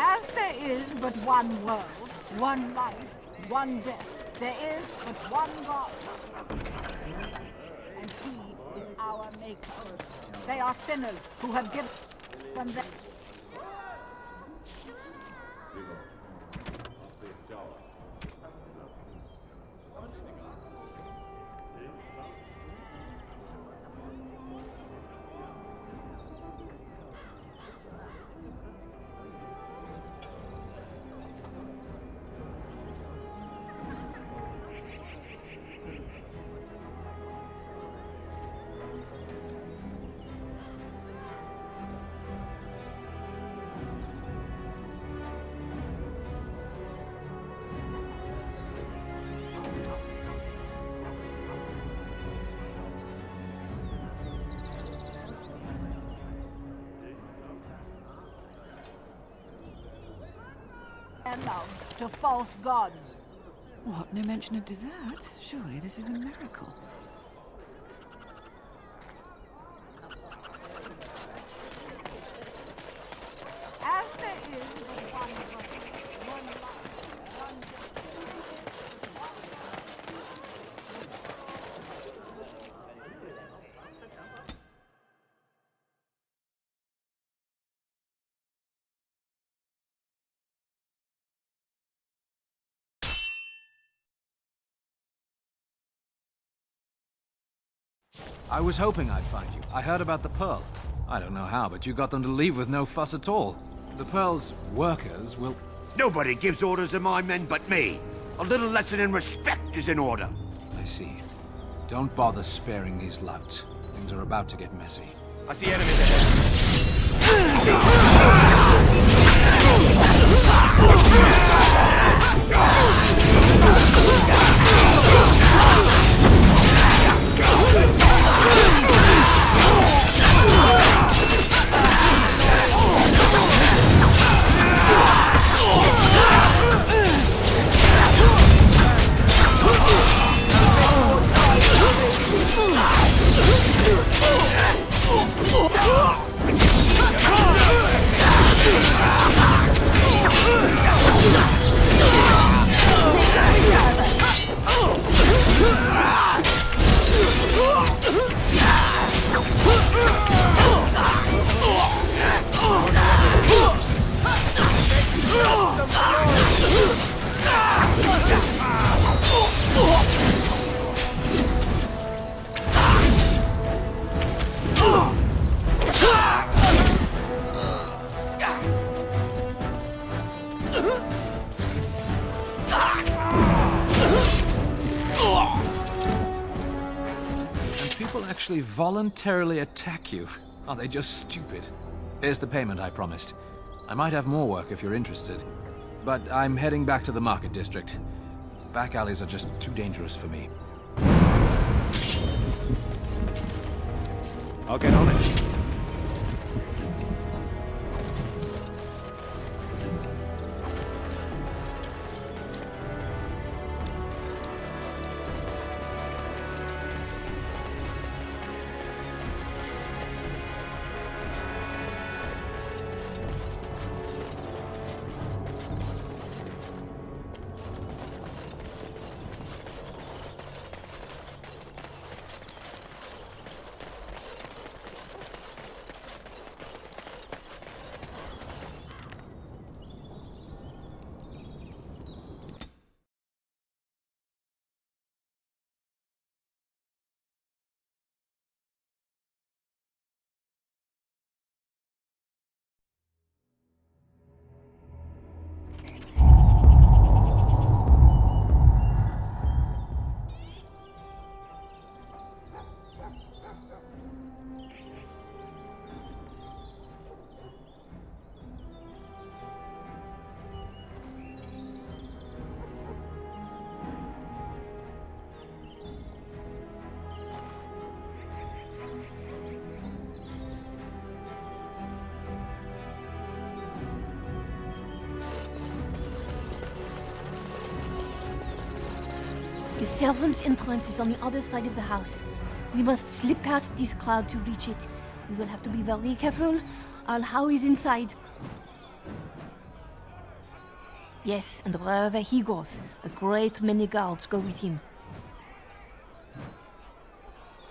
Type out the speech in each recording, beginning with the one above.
As there is but one world, one life, one death, there is but one God. And he is our maker. They are sinners who have given them. Love to false gods. What? No mention of dessert? Surely this is a miracle. As there is but one God, one life, one death. I was hoping I'd find you. I heard about the Pearl. I don't know how, but you got them to leave with no fuss at all. The Pearl's workers will... Nobody gives orders to my men but me. A little lesson in respect is in order. I see. Don't bother sparing these louts. Things are about to get messy. I see enemies ahead. And people actually voluntarily attack you. Are they just stupid? Here's the payment I promised. I might have more work if you're interested. But I'm heading back to the market district. Back alleys are just too dangerous for me. I'll get on it. The servants' entrance is on the other side of the house. We must slip past this crowd to reach it. We will have to be very careful. Al-How is inside. Yes, and wherever he goes, a great many guards go with him.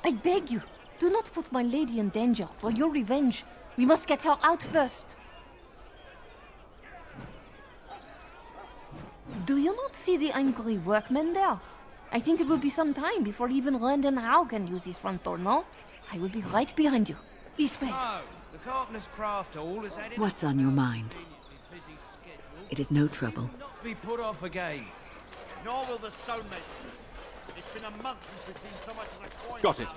I beg you, do not put my lady in danger for your revenge. We must get her out first. Do you not see the angry workmen there? I think it will be some time before even Rand and How can use this front door, no? I will be right behind you. This way. No, the carpenter's craft hall has had What's on your mind? It is no trouble. not be put off again. Nor will the stonemasons. It's been a month since we've seen so much as a coin. Got it.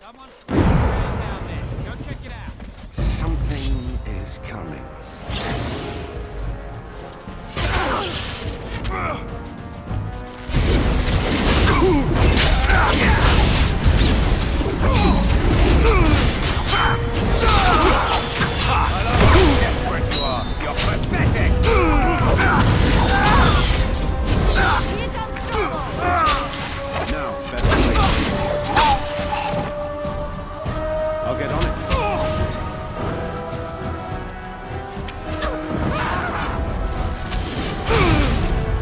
Someone's around down there. Go check it out. Something is coming. Desperate you are. You're pathetic. Now, better wait. I'll get on it.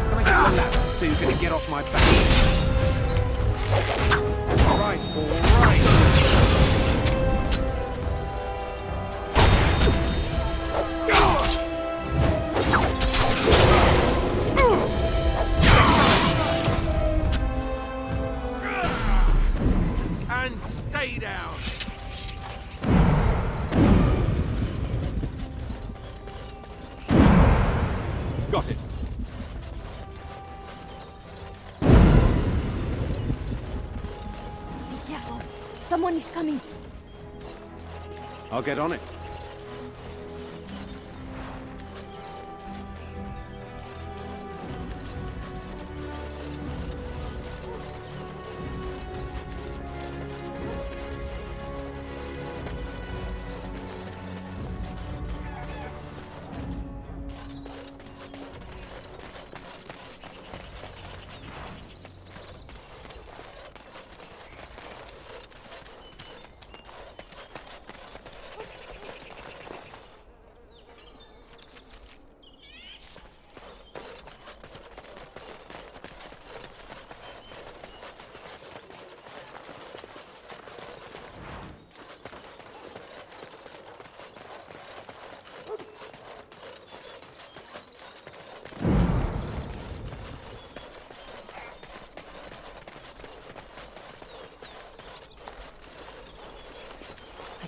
Can I get the ladder so you can get off my back? All right, all right. And stay down. Got it. Be careful. Someone is coming. I'll get on it.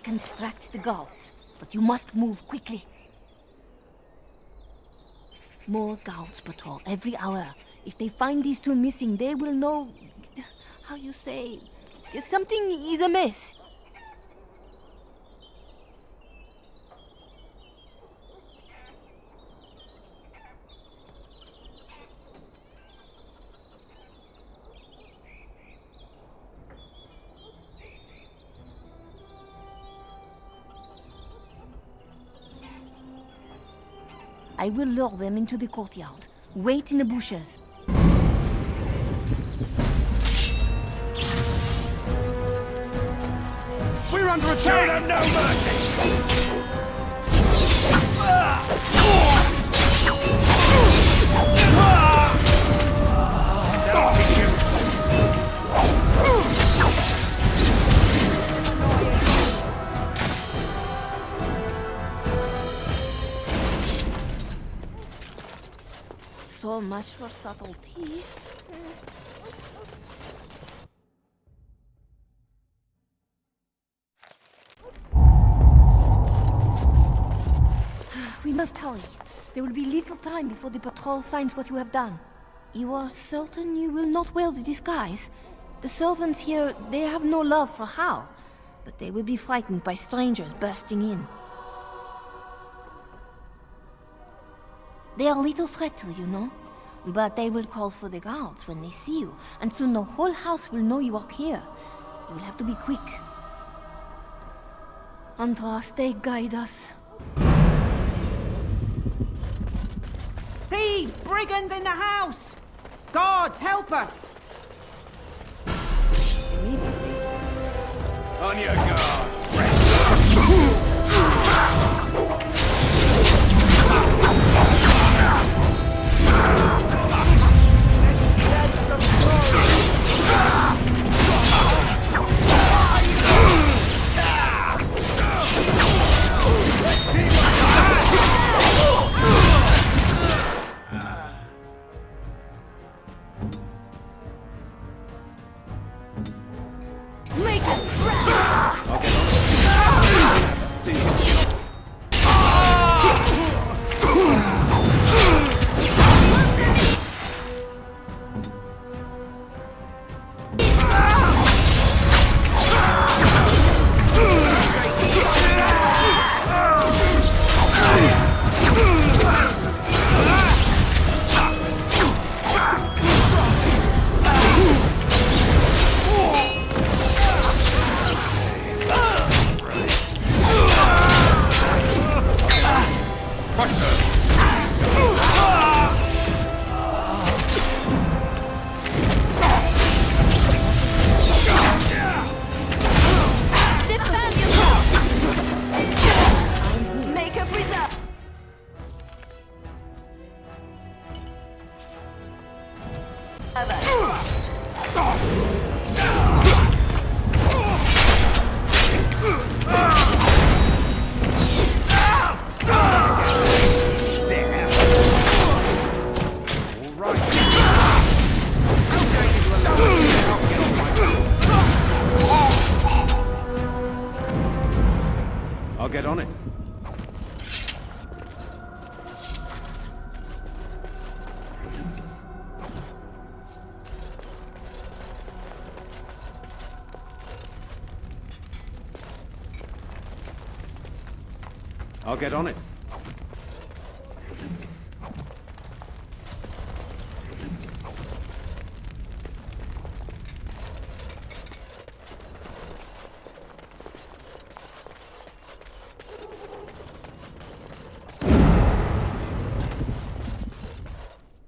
can distract the guards, but you must move quickly. More guards patrol every hour. If they find these two missing, they will know... how you say... something is amiss. I will lure them into the courtyard. Wait in the bushes. We're under attack! Show them no mercy! So much for subtlety. We must hurry. There will be little time before the patrol finds what you have done. You are certain you will not wear the disguise? The servants here, they have no love for Hal, but they will be frightened by strangers bursting in. They are little threat to you, no? But they will call for the guards when they see you, and soon the whole house will know you are here. You will have to be quick. Andraste, guide us. Thieves! Brigands in the house! Guards, help us! On your guard! I'll get on it. I'll get on it.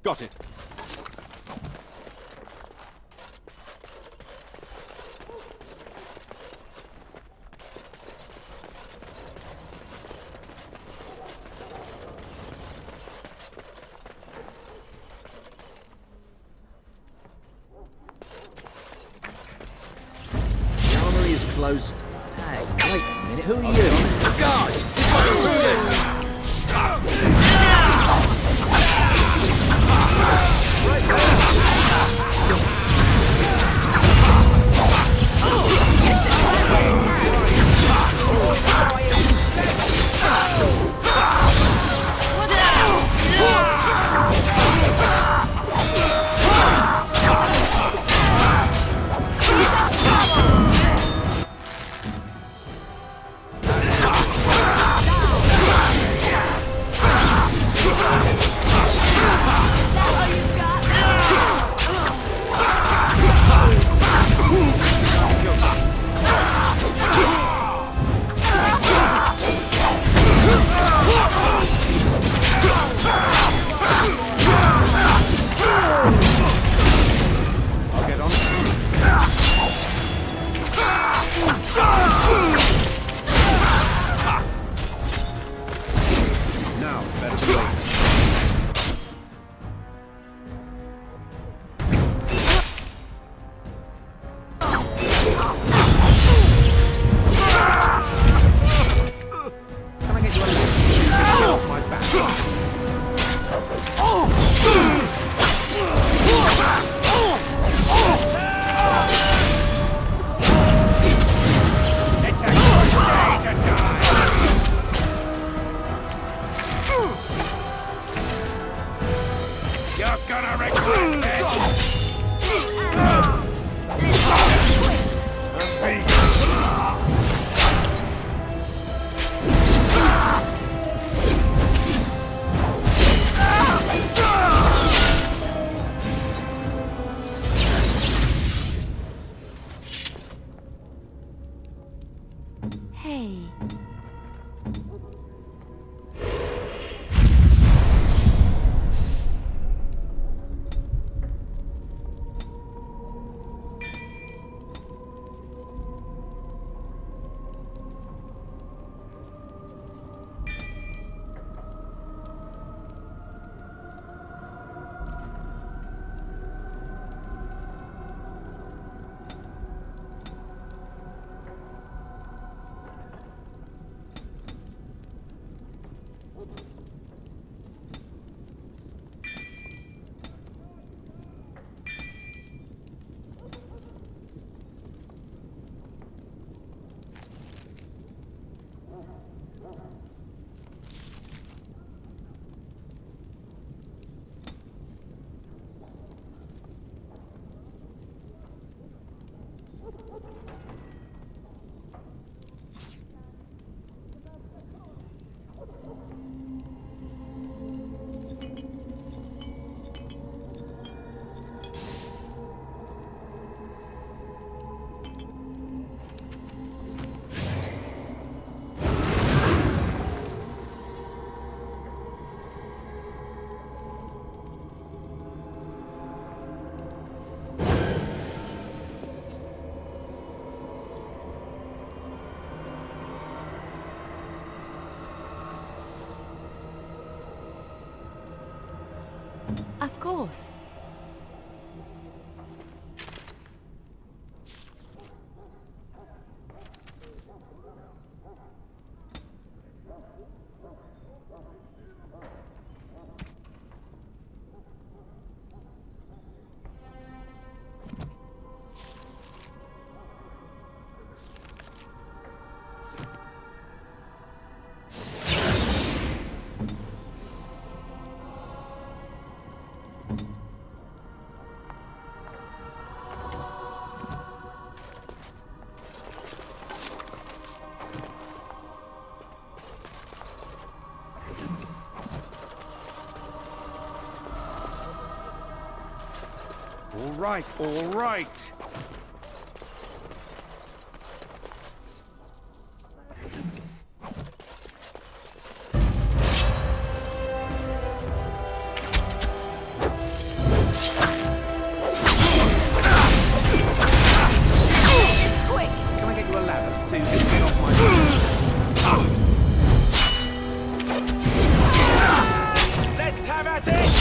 Got it. The armory is close. Hey, wait a minute, who are you? Guards! Hey. Of course. All right, all right. Can I get you a ladder to get off my... Let's have at it!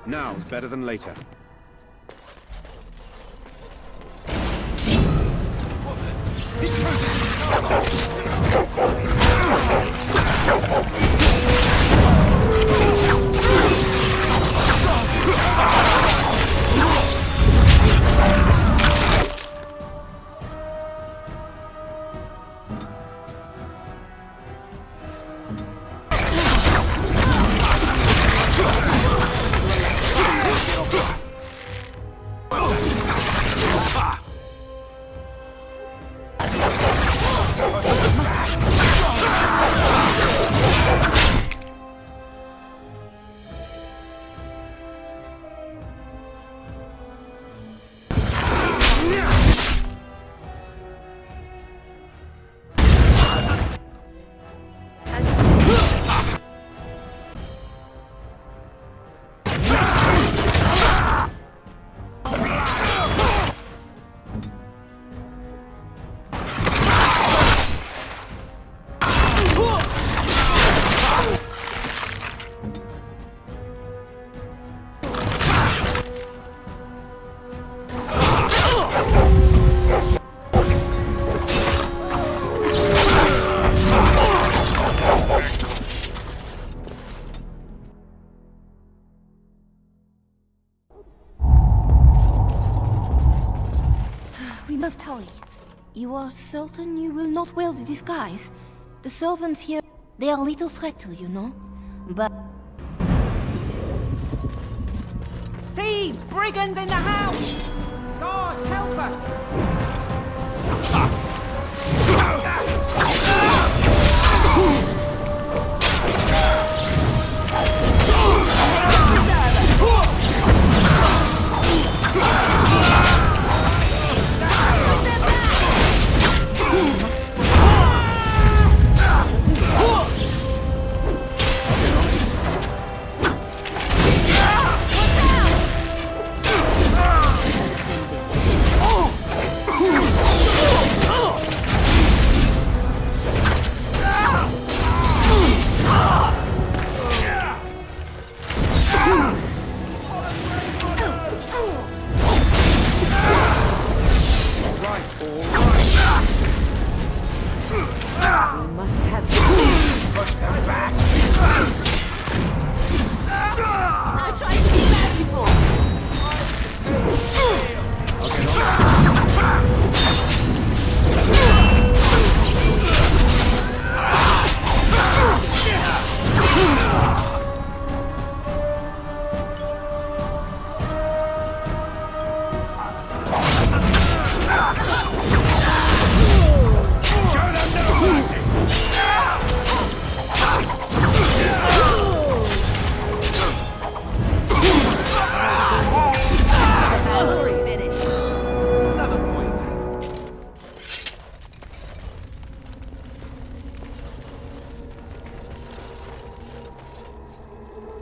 Now's better than later. We must hurry. You are certain you will not wear the disguise? The servants here, they are little threat to you, no? But... Thieves! Brigands in the house! God, help us!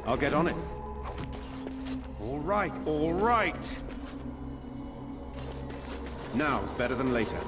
I'll get on it. All right, all right. Now's better than later.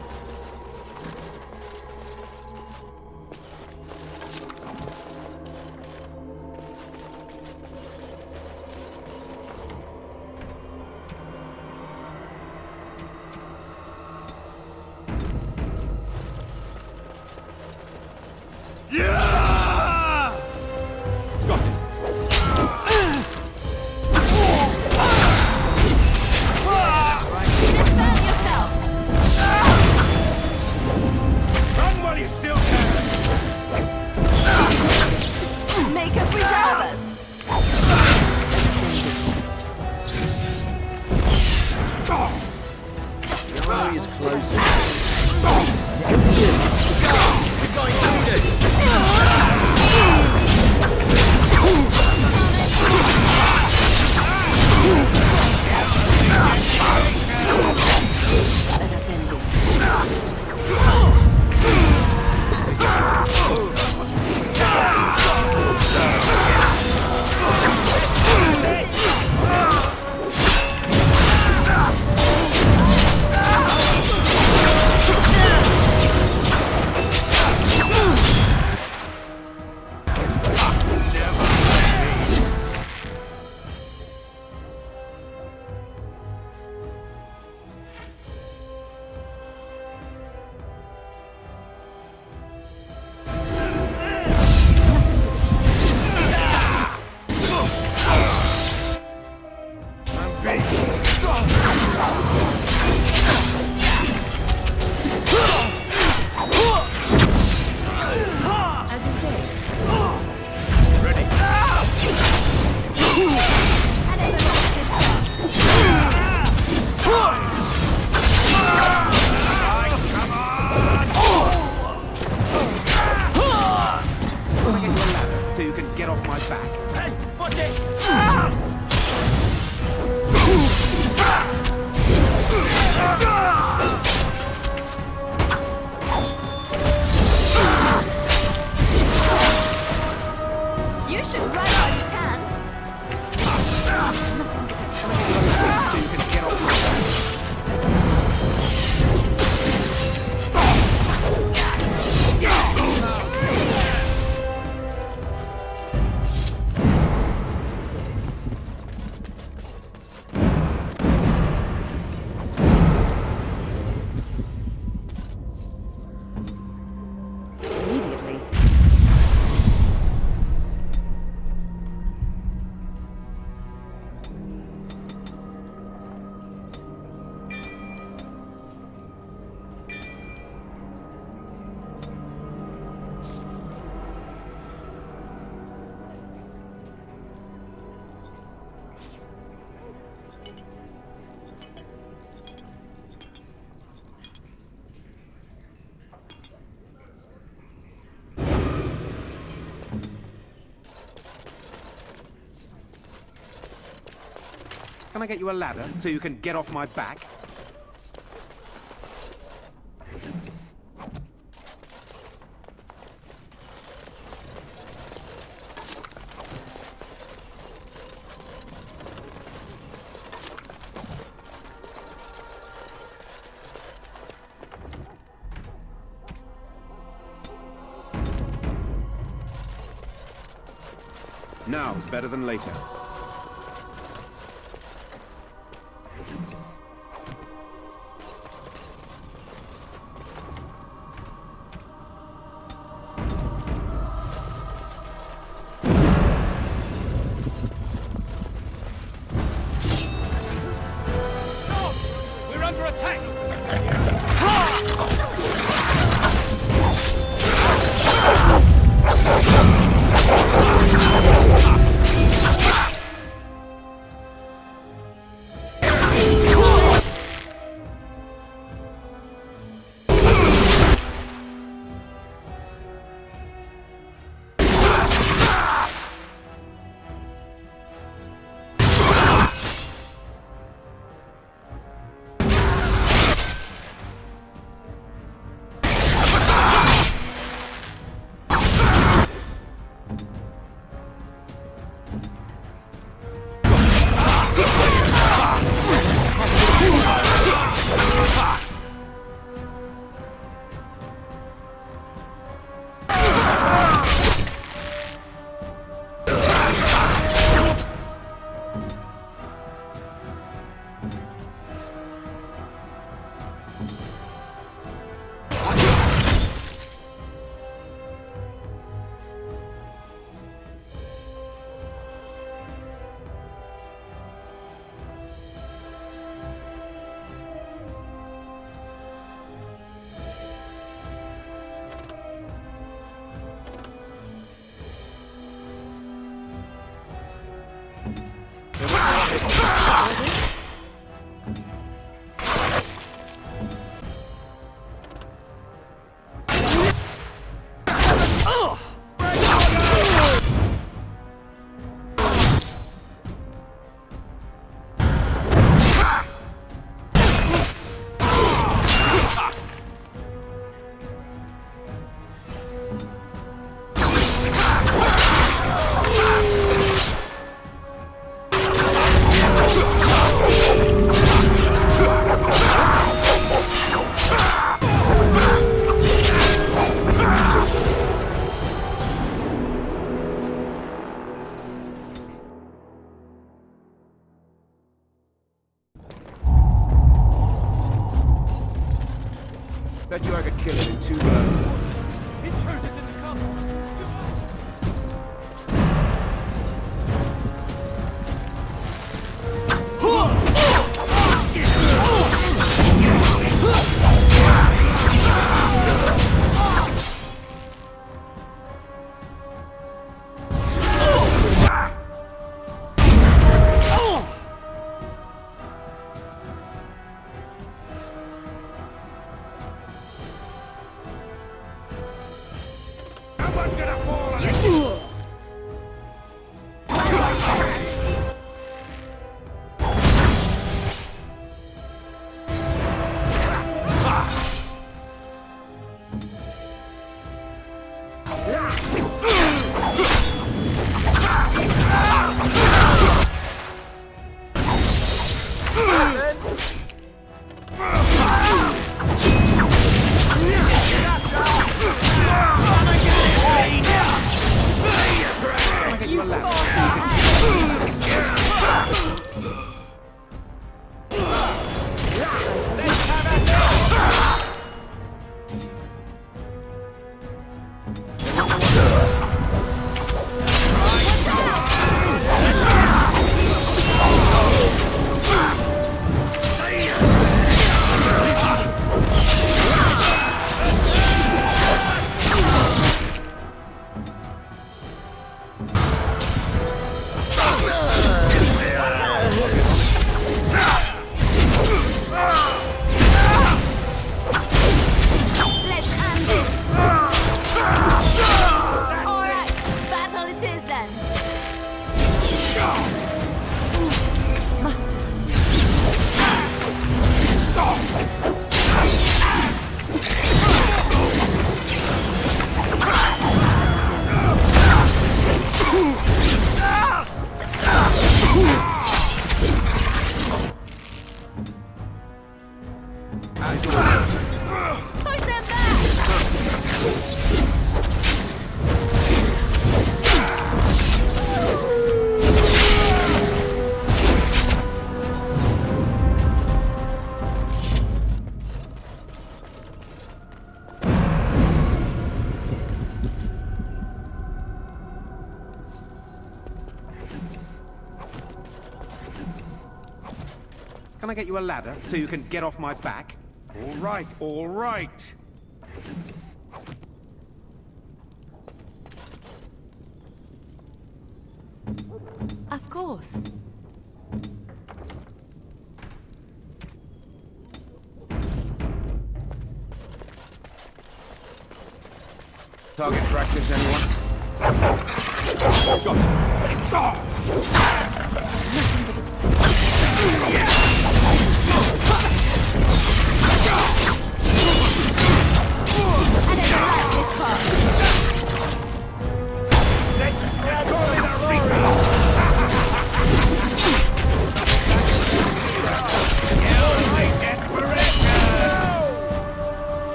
Can I get you a ladder so you can get off my back? Now's better than later. Bet you I could kill him in 2 blows. Intruders in the cover! Someone's gonna fall on it! Can I get you a ladder so you can get off my back? All right, all right. Of course. Target practice, anyone? Got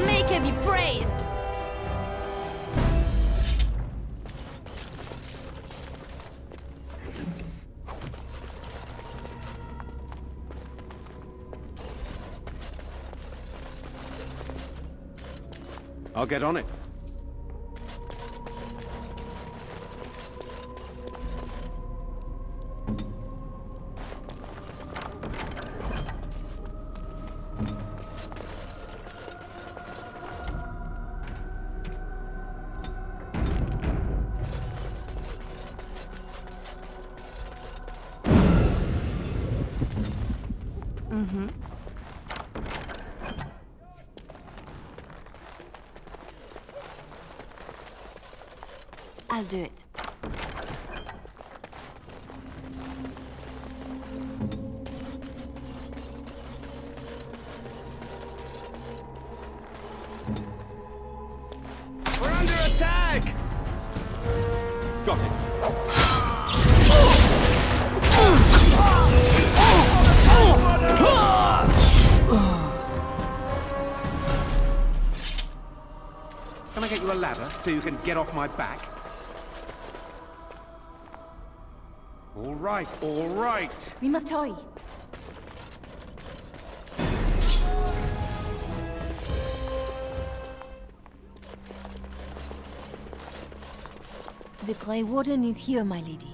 Make him be praised. I'll get on it. Mm-hmm. I'll do it. We're under attack! Got it. Can I get you a ladder so you can get off my back? All right, all right. We must hurry. The Grey Warden is here, my lady.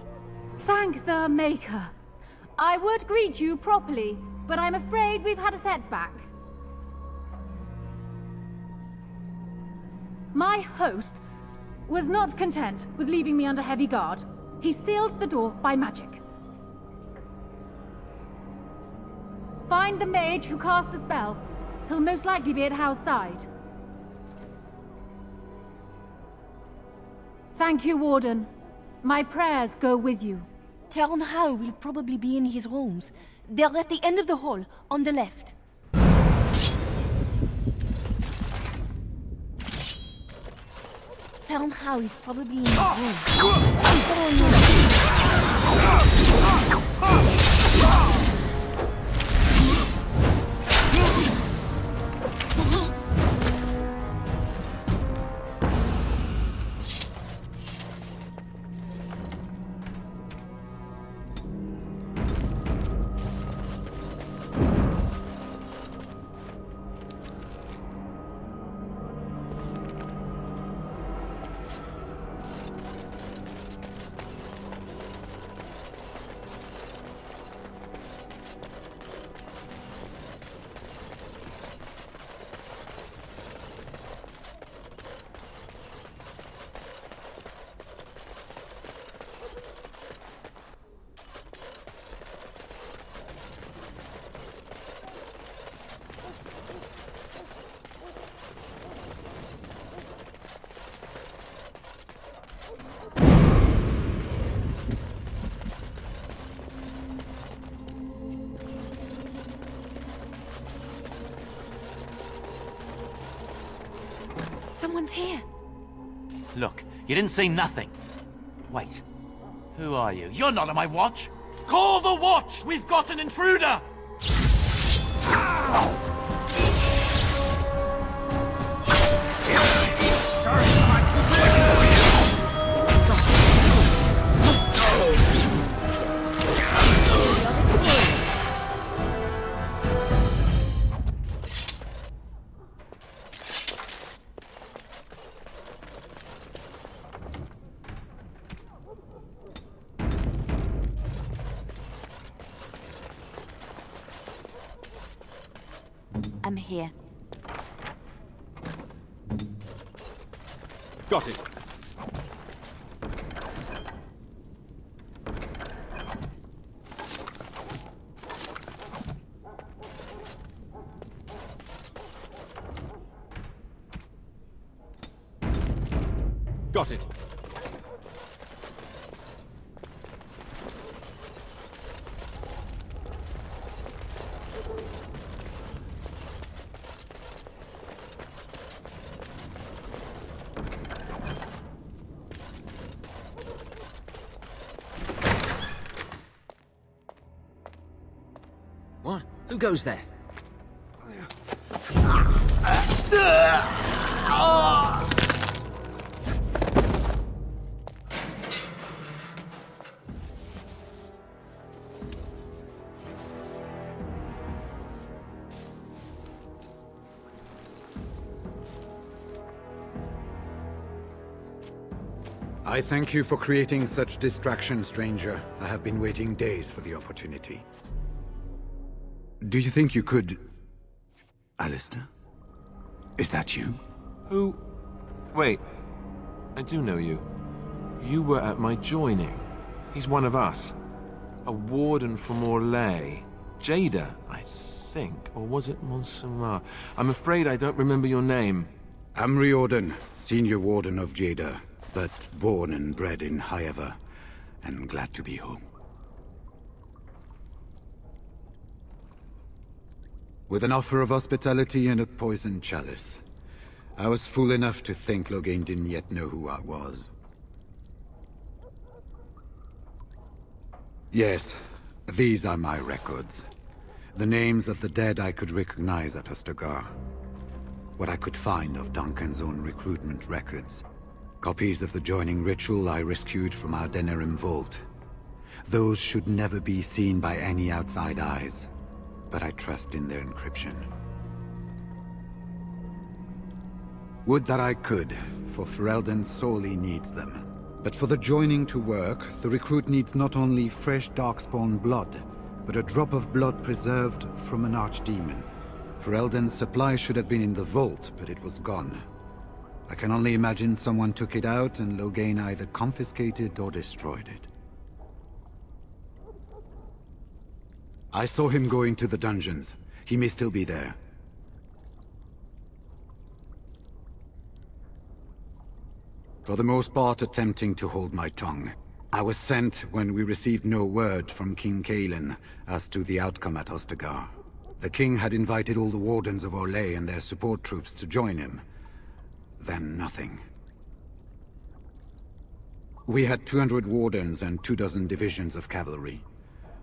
Thank the Maker. I would greet you properly, but I'm afraid we've had a setback. My host was not content with leaving me under heavy guard. He sealed the door by magic. Find the mage who cast the spell. He'll most likely be at Hal's side. Thank you, Warden. My prayers go with you. Count Hal will probably be in his rooms. They're at the end of the hall, on the left. Count Hal is probably in his room. I'm following Someone's here. Look, you didn't say nothing. Wait. Who are you? You're not on my watch! Call the watch! We've got an intruder! I'm here. Got it. Got it. What? Who goes there? I thank you for creating such distraction, stranger. I have been waiting days for the opportunity. Do you think you could... Alistair? Is that you? Who? Wait. I do know you. You were at my joining. He's one of us. A warden from Orlais. Jada, I think. Or was it Montserrat? I'm afraid I don't remember your name. I'm Riordan, Senior Warden of Jada, but born and bred in Highever, and glad to be home. With an offer of hospitality and a poisoned chalice, I was fool enough to think Loghain didn't yet know who I was. Yes, these are my records. The names of the dead I could recognize at Ostagar. What I could find of Duncan's own recruitment records. Copies of the joining ritual I rescued from our Denerim vault. Those should never be seen by any outside eyes, but I trust in their encryption. Would that I could, for Ferelden sorely needs them. But for the joining to work, the recruit needs not only fresh Darkspawn blood, but a drop of blood preserved from an archdemon. Ferelden's supply should have been in the vault, but it was gone. I can only imagine someone took it out and Loghain either confiscated or destroyed it. I saw him go into the dungeons. He may still be there. For the most part, attempting to hold my tongue. I was sent when we received no word from King Cailan as to the outcome at Ostagar. The king had invited all the wardens of Orlais and their support troops to join him. Then nothing. We had 200 wardens and 24 divisions of cavalry.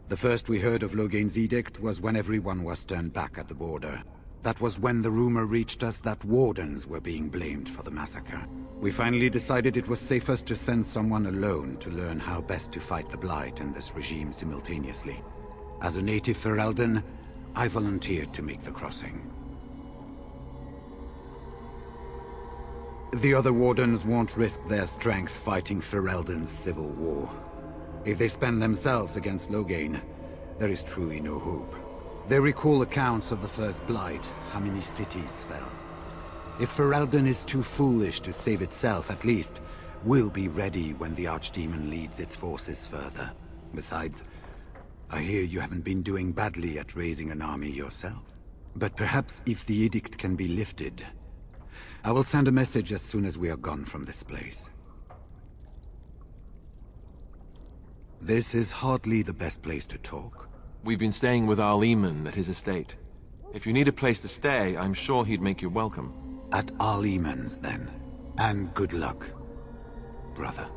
The first we heard of Loghain's edict was when everyone was turned back at the border. That was when the rumor reached us that wardens were being blamed for the massacre. We finally decided it was safest to send someone alone to learn how best to fight the Blight and this regime simultaneously. As a native Ferelden, I volunteered to make the crossing. The other wardens won't risk their strength fighting Ferelden's civil war. If they spend themselves against Loghain, there is truly no hope. They recall accounts of the First Blight, how many cities fell. If Ferelden is too foolish to save itself, at least, we'll be ready when the Archdemon leads its forces further. Besides, I hear you haven't been doing badly at raising an army yourself. But perhaps if the edict can be lifted, I will send a message as soon as we are gone from this place. This is hardly the best place to talk. We've been staying with Arleman at his estate. If you need a place to stay, I'm sure he'd make you welcome. At Arleman's, then. And good luck, brother.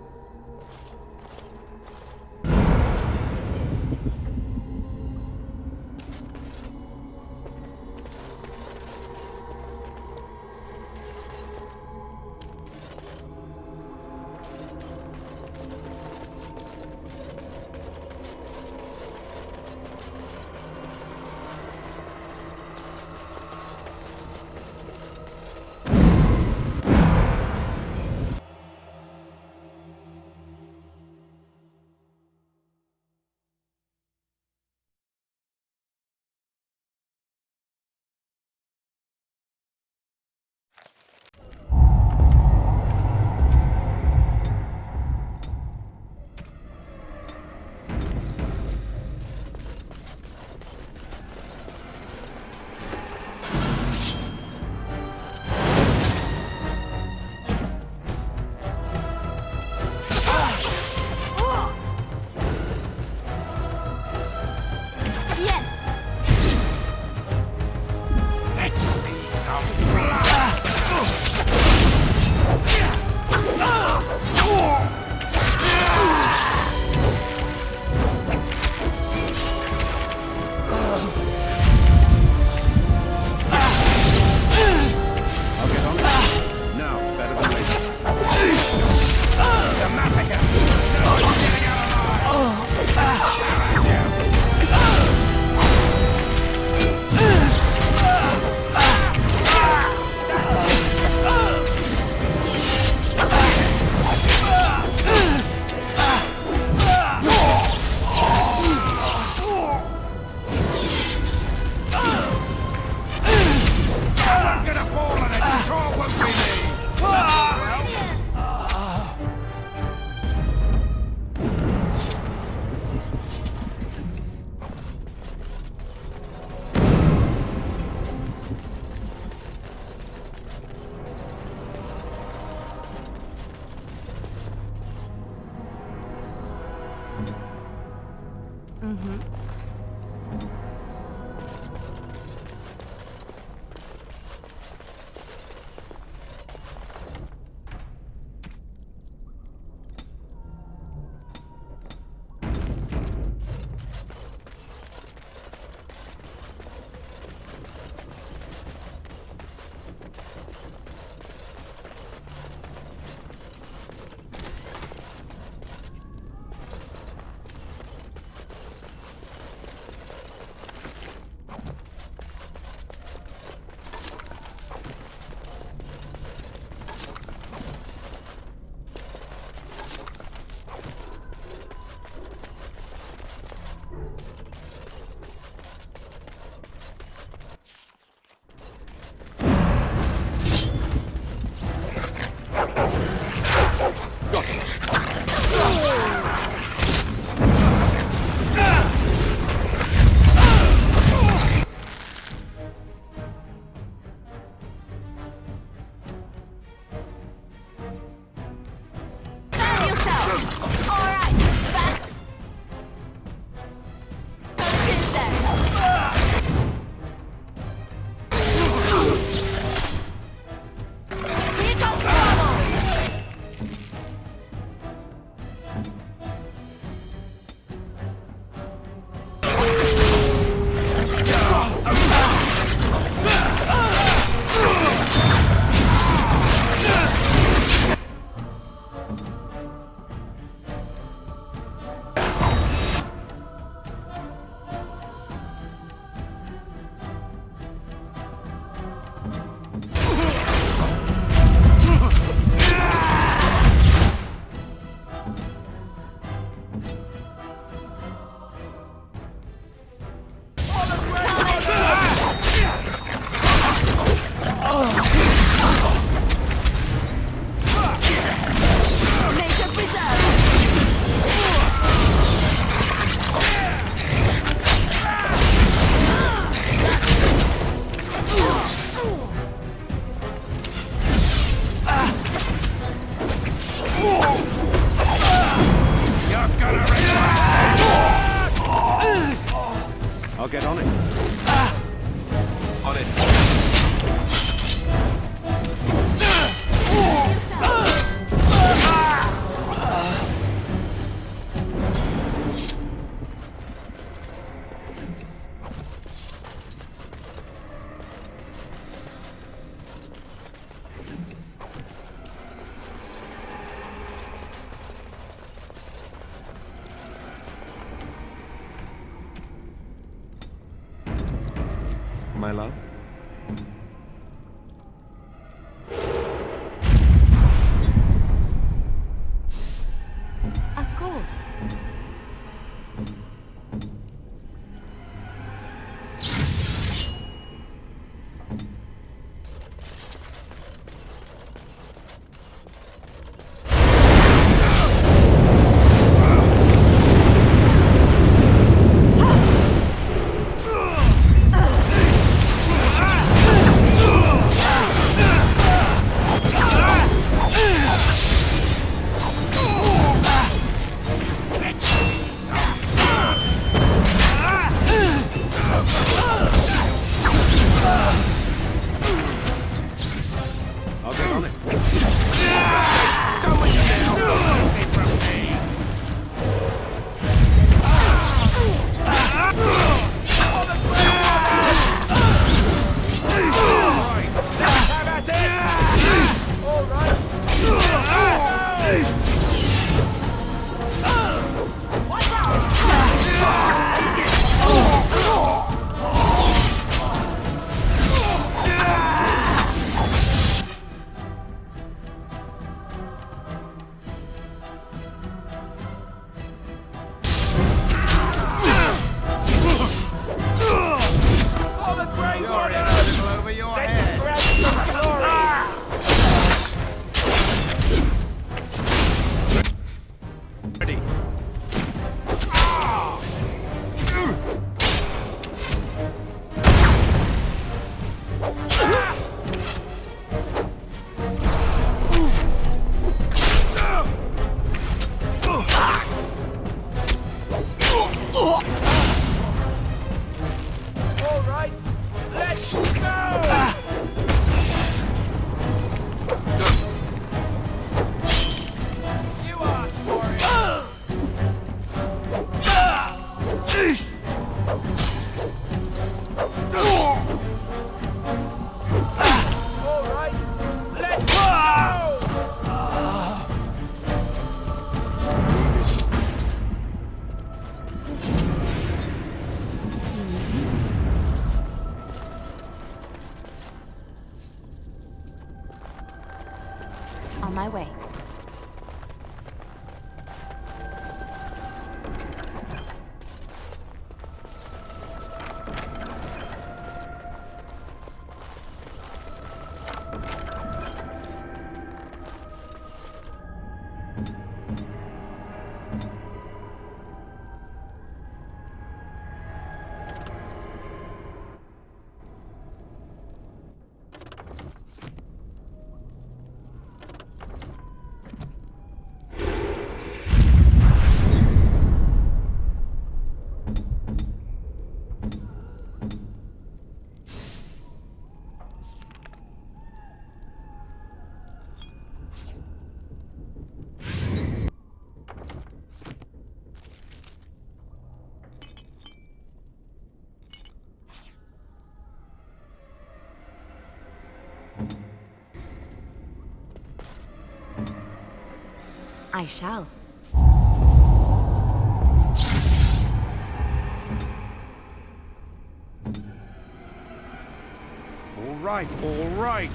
Mm-hmm. I'll get on it. On it. My love? Of course. On my way. I shall. All right, all right.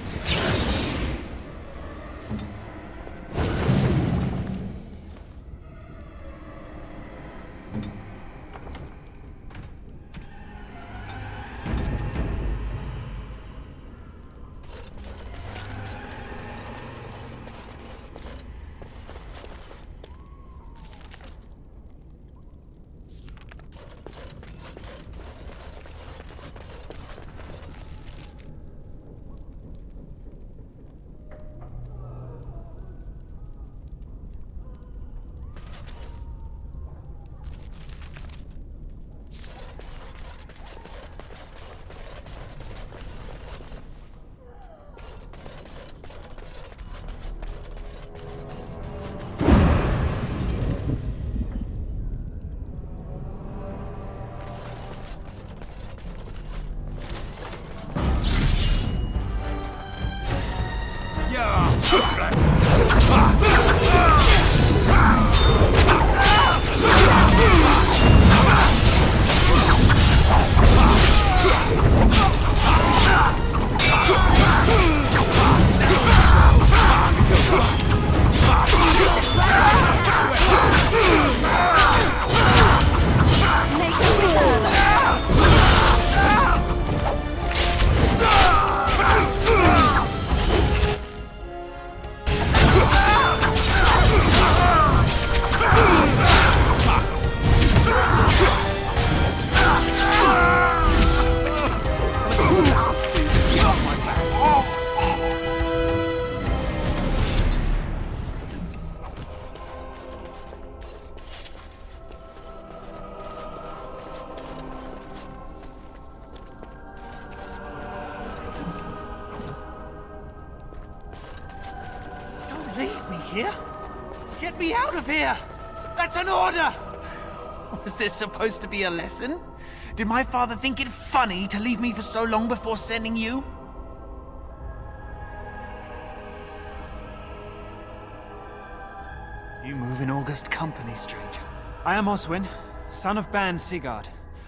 Leave me here? Get me out of here! That's an order! Was this supposed to be a lesson? Did my father think it funny to leave me for so long before sending you? You move in august company, stranger. I am Oswin, son of Ban Sigurd,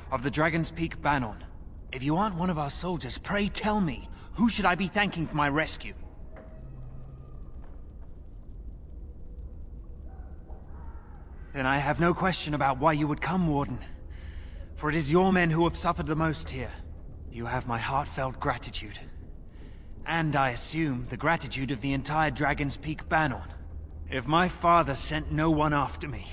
of the Dragon's Peak Banon. If you aren't one of our soldiers, pray tell me, who should I be thanking for my rescue? Then I have no question about why you would come, Warden. For it is your men who have suffered the most here. You have my heartfelt gratitude. And I assume the gratitude of the entire Dragon's Peak Banon. If my father sent no one after me,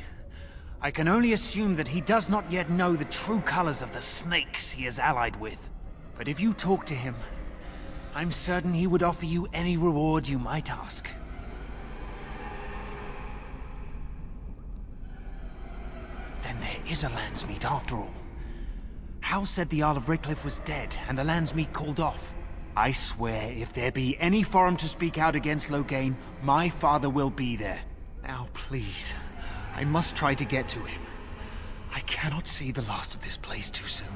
I can only assume that he does not yet know the true colors of the snakes he is allied with. But if you talk to him, I'm certain he would offer you any reward you might ask. Then there is a Landsmeet after all. Hal said the Jarl of Redcliffe was dead, and the Landsmeet called off. I swear, if there be any forum to speak out against Loghain, my father will be there. Now, please, I must try to get to him. I cannot see the last of this place too soon.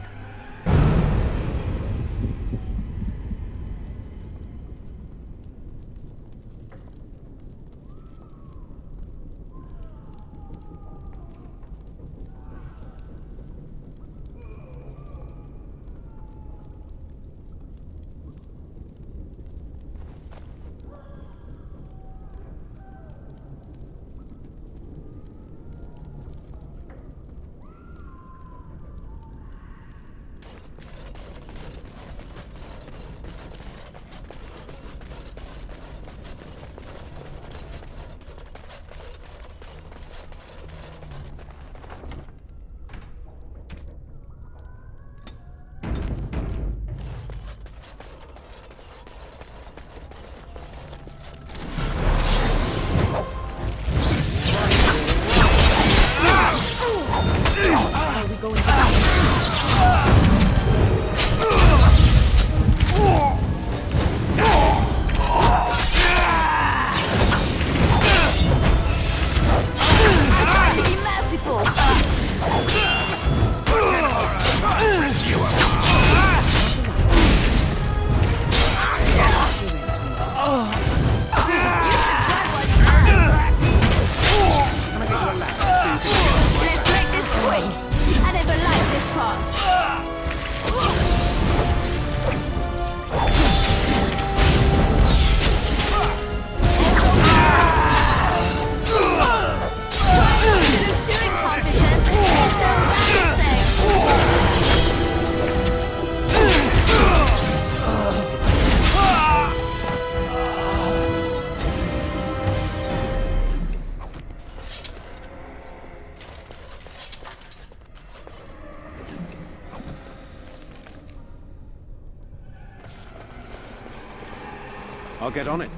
I'll get on it.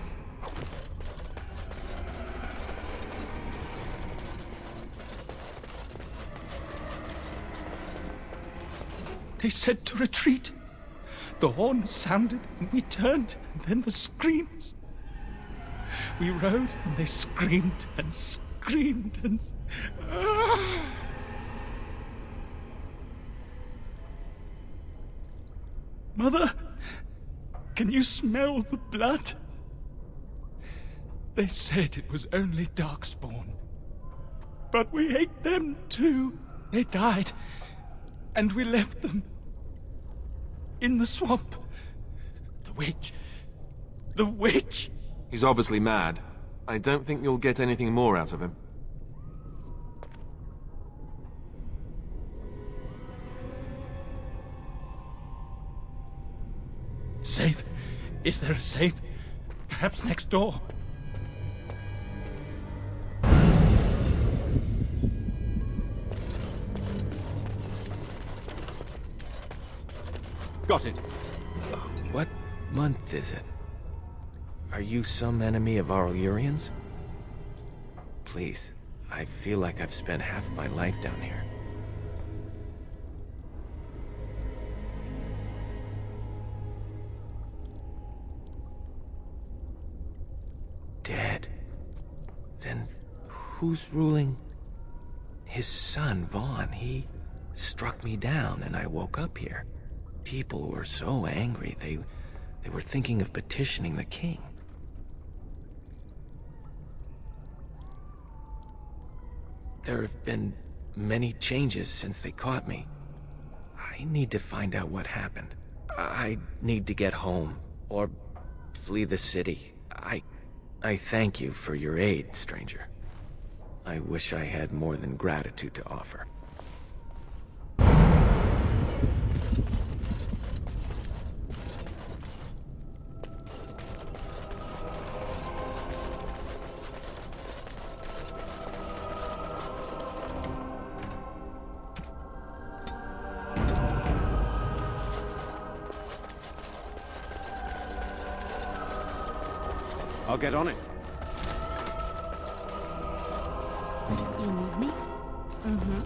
They said to retreat. The horn sounded and we turned, and then the screams. We rode and they screamed and screamed and... Mother, can you smell the blood? They said it was only Darkspawn. But we ate them too. They died, and we left them in the swamp. The witch. The witch! He's obviously mad. I don't think you'll get anything more out of him. Safe? Is there a safe? Perhaps next door? Got it. What month is it? Are you some enemy of our Illyrians? Please, I feel like I've spent half my life down here. Dead. Then who's ruling? His son, Vaughn. He struck me down and I woke up here. People were so angry, they were thinking of petitioning the king. There have been many changes since they caught me. I need to find out what happened. I need to get home, or flee the city. I thank you for your aid, stranger. I wish I had more than gratitude to offer. I'll get on it. You need me? Mm-hmm.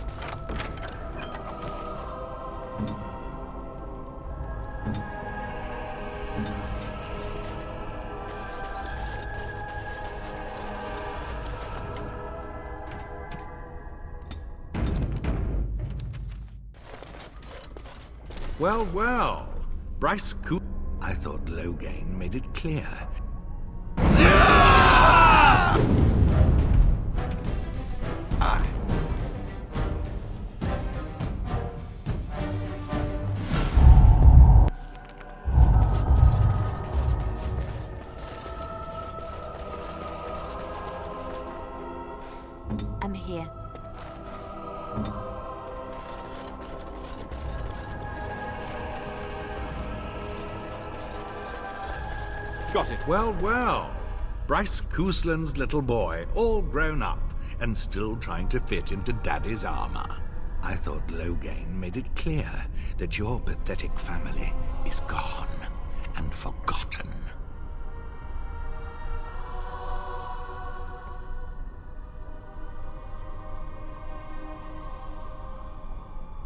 Well, well. Bryce Coo... I thought Logain made it clear. I'm here. Got it. Well, well. Bryce Cousland's little boy, all grown up, and still trying to fit into Daddy's armor. I thought Logain made it clear that your pathetic family is gone and forgotten.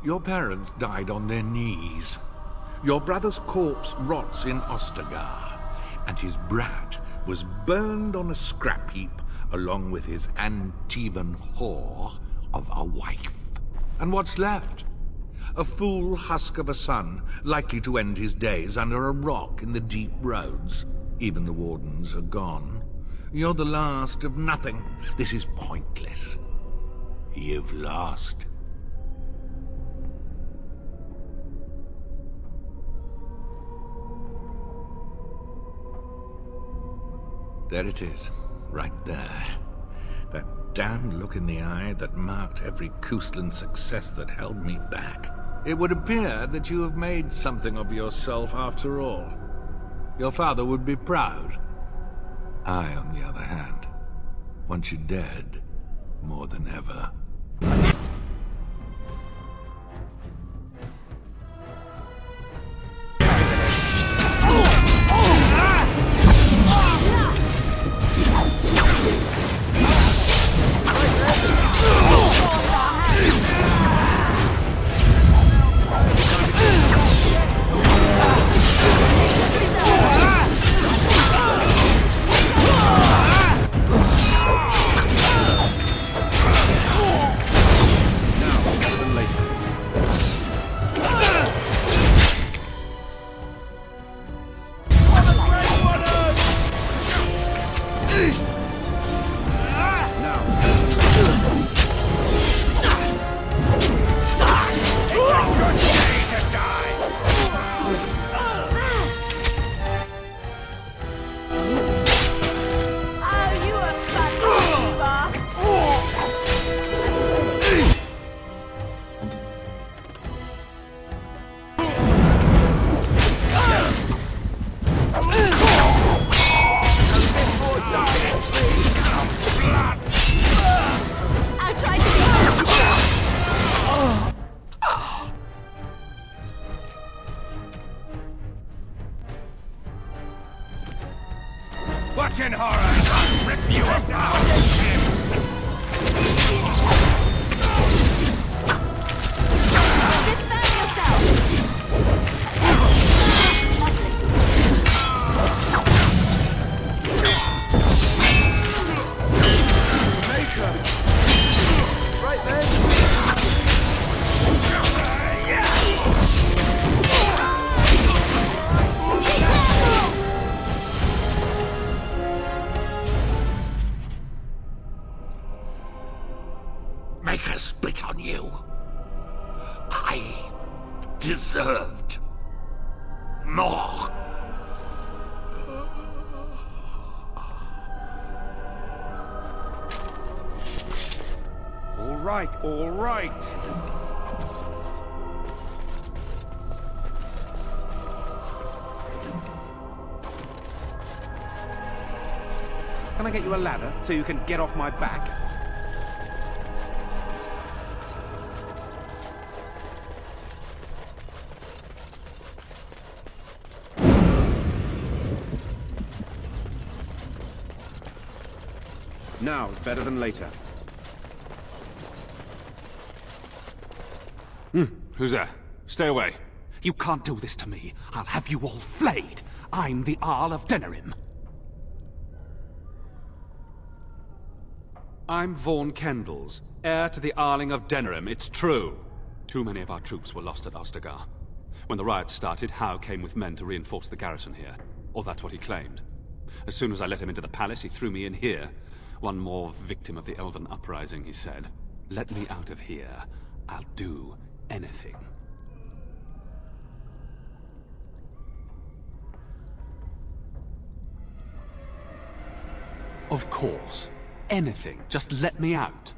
Your parents died on their knees. Your brother's corpse rots in Ostagar, and his brat was burned on a scrap heap along with his Antivan whore of a wife. And what's left? A fool husk of a son, likely to end his days under a rock in the deep roads. Even the wardens are gone. You're the last of nothing. This is pointless. You've lost. There it is, right there. That damned look in the eye that marked every Cousland success that held me back. It would appear that you have made something of yourself after all. Your father would be proud. I, on the other hand, want you dead more than ever. Watch in horror! I'll rip you apart! Defend yourself! Right then! Make her spit on you. I deserved more. All right, all right. Can I get you a ladder so you can get off my back? Now's better than later. Who's there? Stay away. You can't do this to me. I'll have you all flayed. I'm the Arl of Denerim. I'm Vaughan Kendalls, heir to the Arling of Denerim, it's true. Too many of our troops were lost at Ostagar. When the riots started, Howe came with men to reinforce the garrison here. Or that's what he claimed. As soon as I let him into the palace, he threw me in here. One more victim of the Elven uprising, he said. Let me out of here. I'll do anything. Of course. Anything. Just let me out.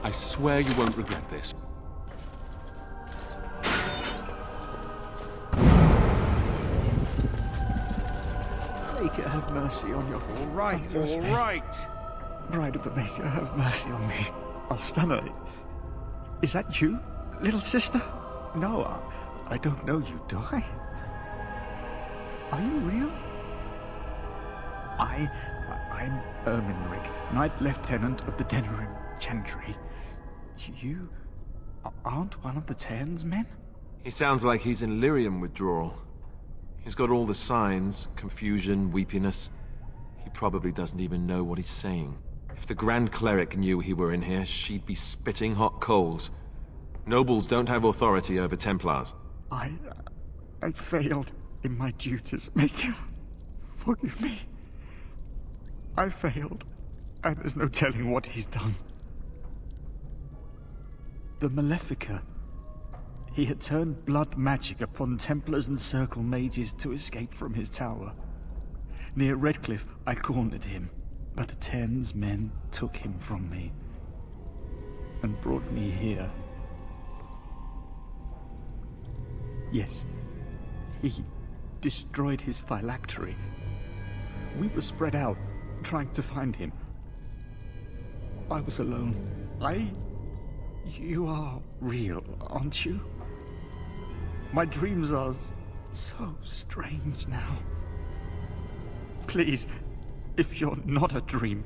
I swear you won't regret this. Maker, have mercy on your... All right. Bride of the Maker, have mercy on me. Alstana, is that you, little sister? No, I don't know you, do I? Are you real? I'm Erminric, Knight Lieutenant of the Denerim Chantry. You aren't one of the Tairen's men? He sounds like he's in lyrium withdrawal. He's got all the signs, confusion, weepiness. He probably doesn't even know what he's saying. If the Grand Cleric knew he were in here, she'd be spitting hot coals. Nobles don't have authority over Templars. I failed in my duties, Maker. Forgive me. I failed, and there's no telling what he's done. The Malefica. He had turned blood magic upon Templars and Circle mages to escape from his tower. Near Redcliffe, I cornered him, but the Tairen's men took him from me and brought me here. Yes, he destroyed his phylactery. We were spread out, trying to find him. I was alone. You are real, aren't you? My dreams are so strange now. Please, if you're not a dream,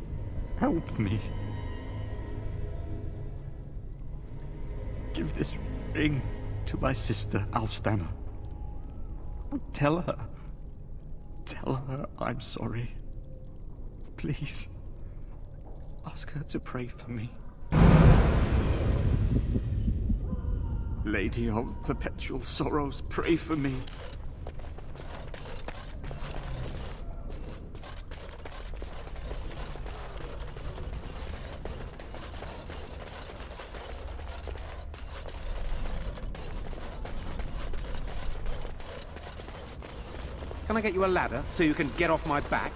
help me. Give this ring to my sister, Alstana. Tell her I'm sorry. Please, ask her to pray for me. Lady of Perpetual Sorrows, pray for me. Can I get you a ladder so you can get off my back?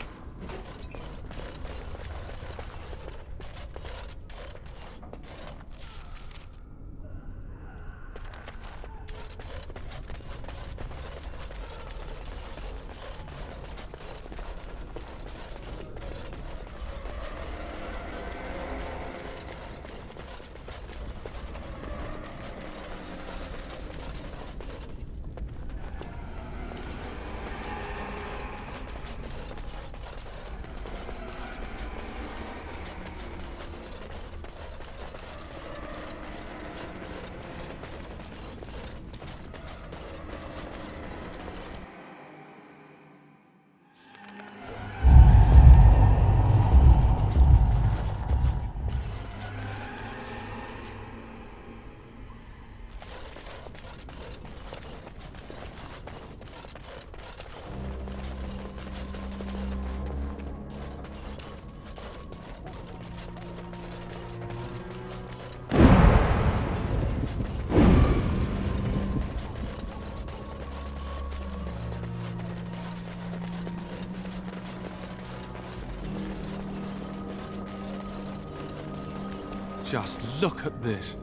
Just look at this.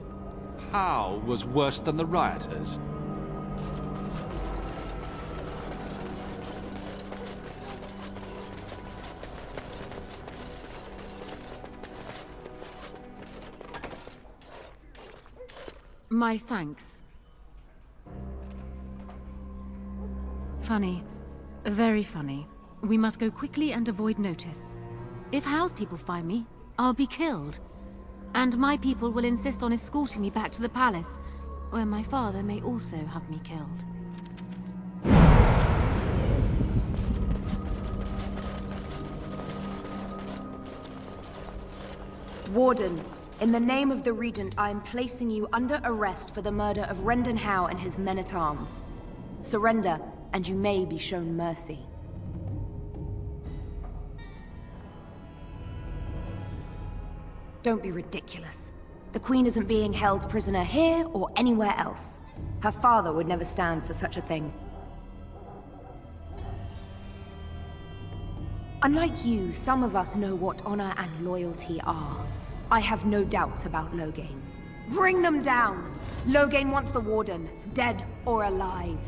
How was worse than the rioters? My thanks. Funny. Very funny. We must go quickly and avoid notice. If Howe's people find me, I'll be killed. And my people will insist on escorting me back to the palace, where my father may also have me killed. Warden, in the name of the Regent, I am placing you under arrest for the murder of Rendon Howe and his men-at-arms. Surrender, and you may be shown mercy. Don't be ridiculous. The Queen isn't being held prisoner here or anywhere else. Her father would never stand for such a thing. Unlike you, some of us know what honor and loyalty are. I have no doubts about Loghain. Bring them down! Loghain wants the Warden, dead or alive.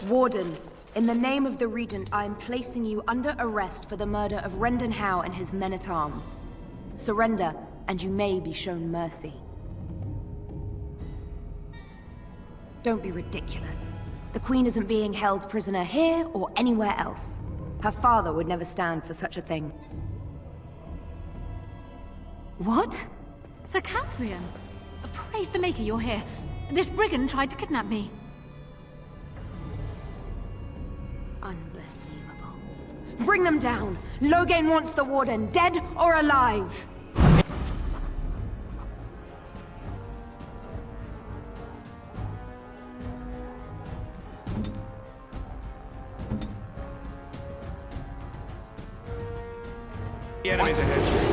Warden, in the name of the Regent, I am placing you under arrest for the murder of Rendon Howe and his men-at-arms. Surrender, and you may be shown mercy. Don't be ridiculous. The Queen isn't being held prisoner here or anywhere else. Her father would never stand for such a thing. What? Sir Catherine! Praise the Maker you're here. This brigand tried to kidnap me. Unbelievable. Bring them down! Loghain wants the Warden, dead or alive! The enemies ahead.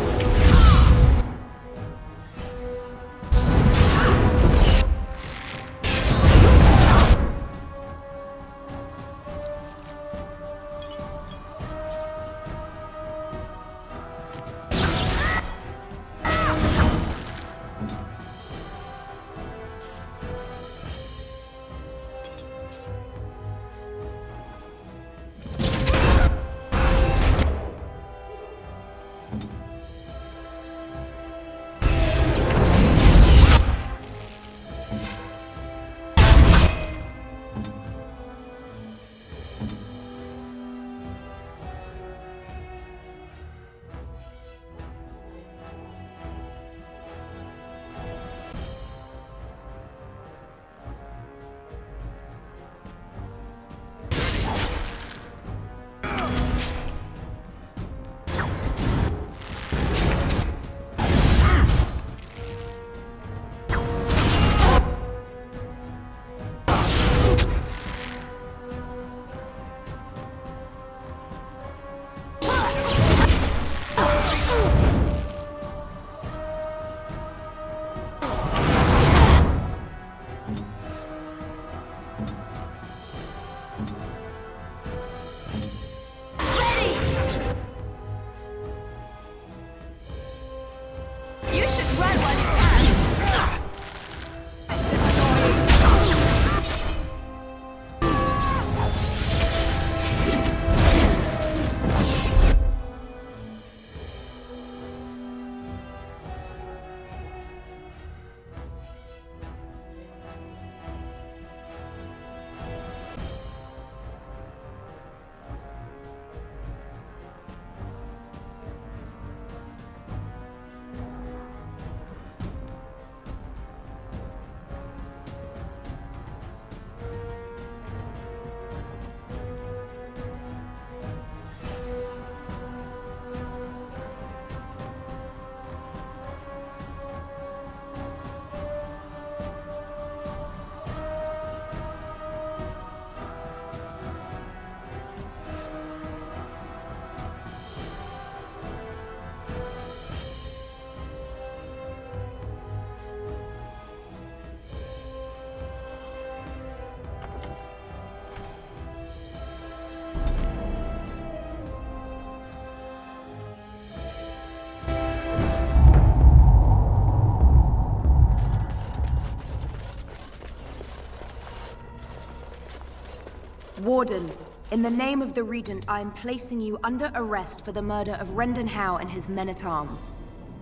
Warden, in the name of the Regent, I am placing you under arrest for the murder of Rendon Howe and his men-at-arms.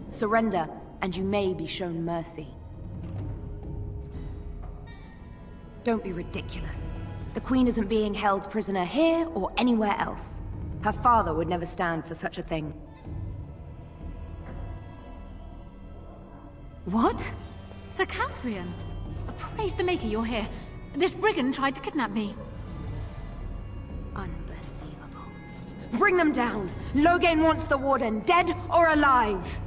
Surrender, and you may be shown mercy. Don't be ridiculous. The Queen isn't being held prisoner here or anywhere else. Her father would never stand for such a thing. What? Sir Catherine? Praise the Maker you're here. This brigand tried to kidnap me. Unbelievable. Bring them down! Loghain wants the Warden, dead or alive!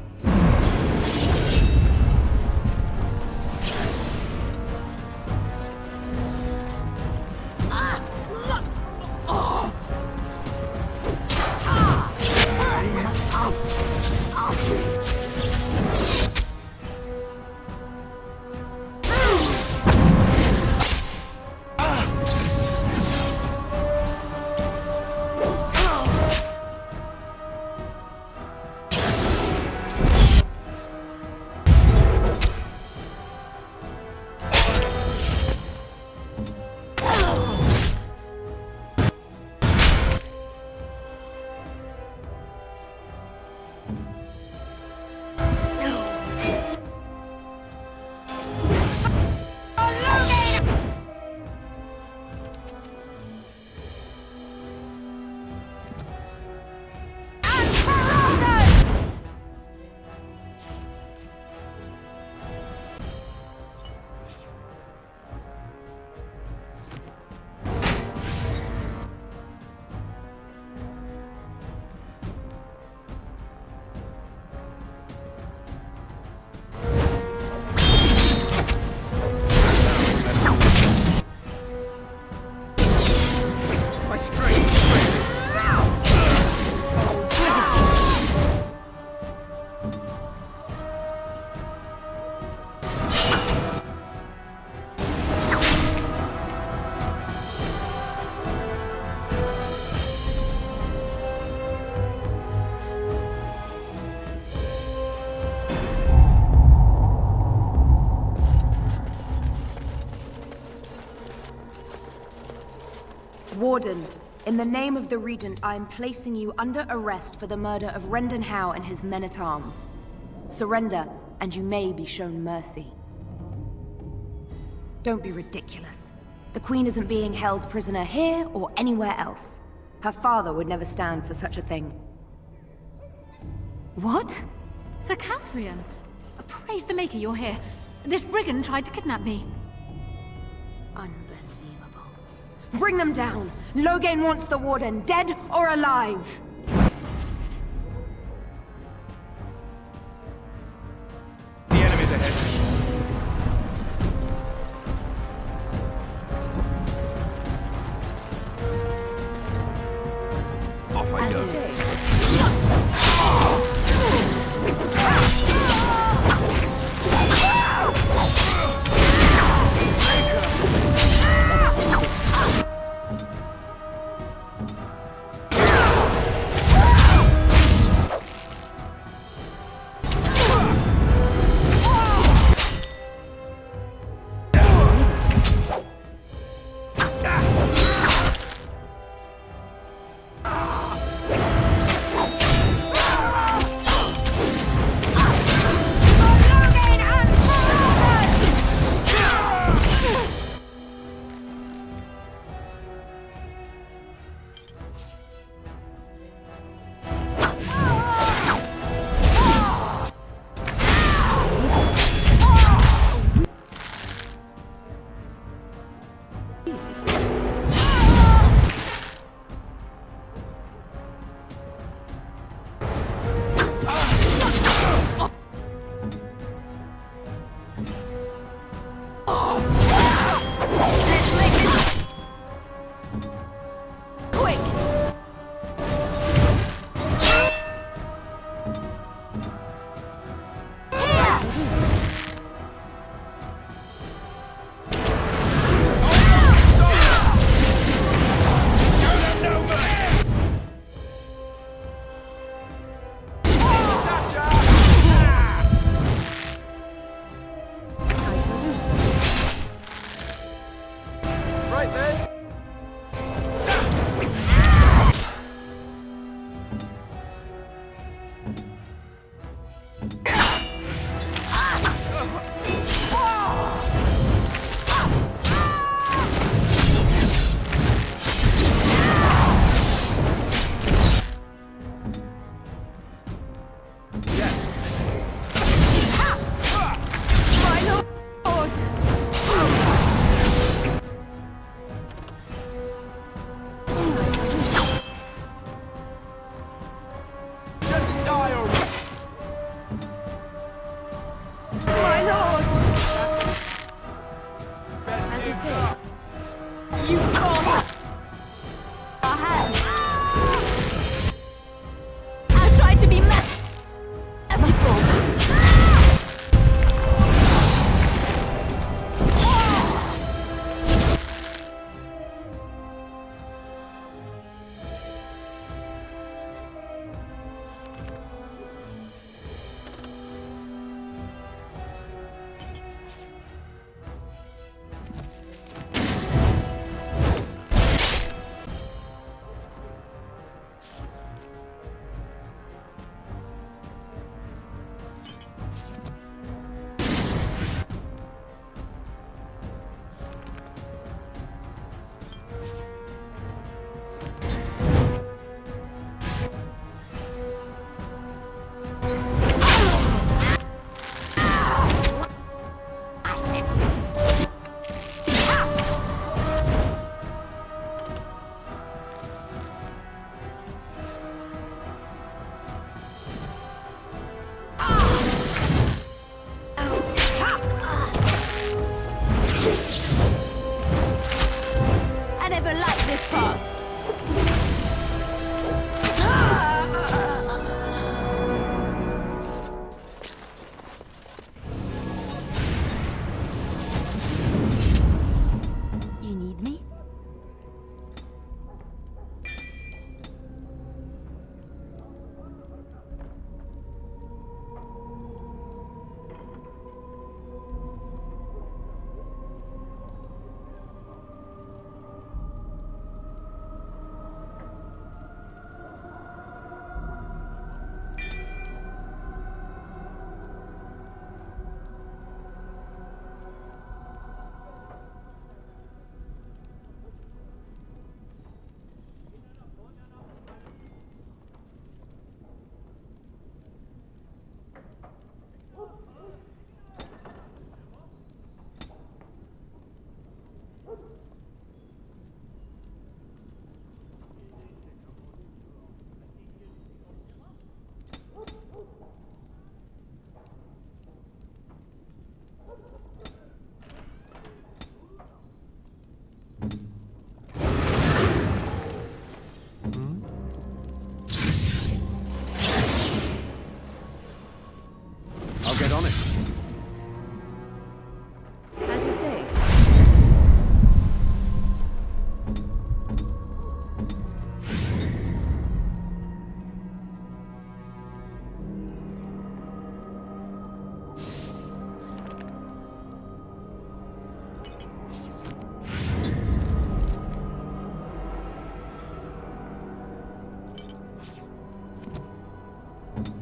Warden, in the name of the Regent, I am placing you under arrest for the murder of Rendon Howe and his men-at-arms. Surrender, and you may be shown mercy. Don't be ridiculous. The Queen isn't being held prisoner here or anywhere else. Her father would never stand for such a thing. What? Sir Catherine? Praise the Maker you're here. This brigand tried to kidnap me. Unbelievable. Bring them down! Loghain wants the Warden, dead or alive! The enemy's ahead. Off I go.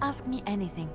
Ask me anything.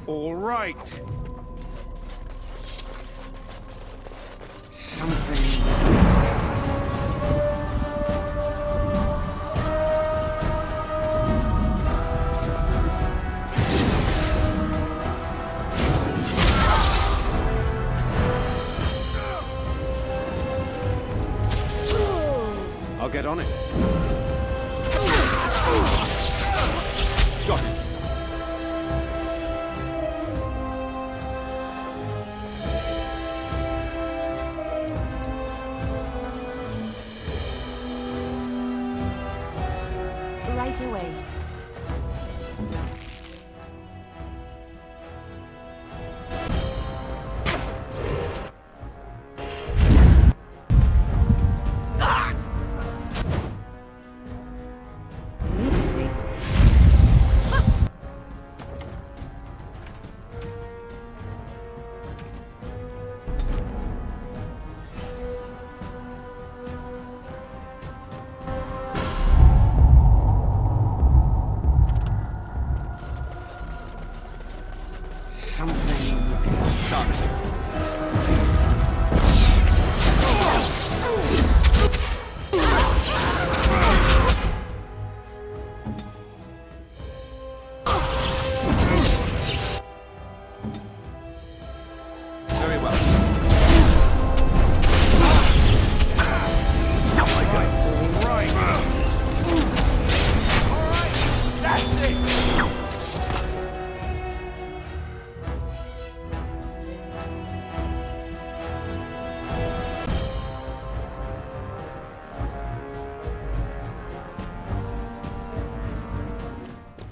All right. Something is I'll get on it. Got it. Right away.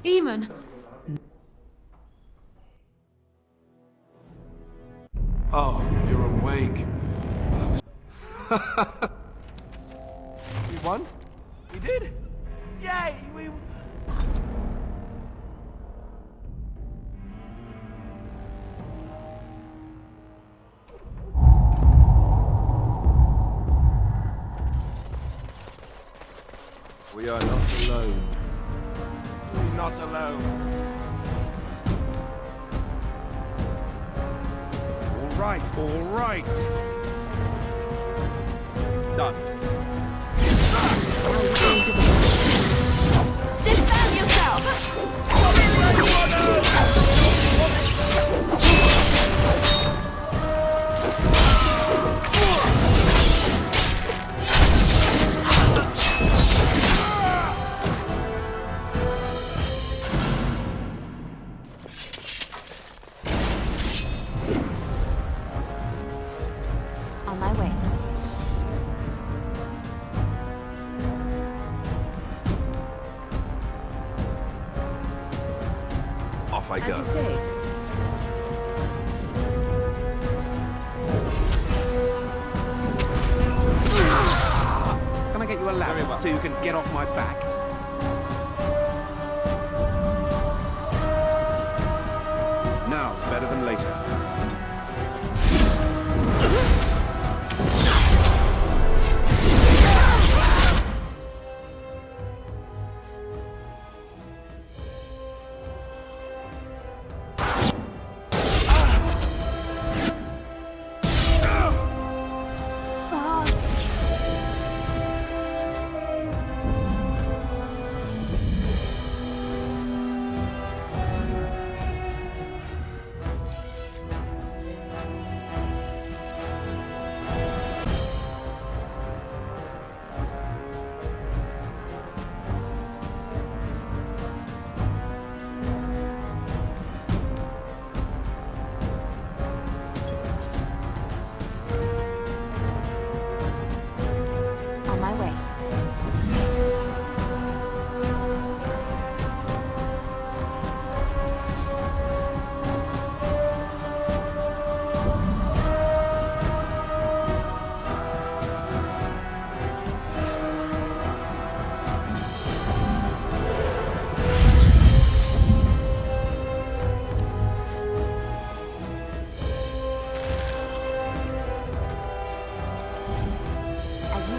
Eamon! Oh, you're awake. We won? We did? Yay! We are not alone. We're not alone. all right. Done. Defend yourself! On my way. Off I go. As you say. Can I get you a ladder so you can get off my back? Now's better than later.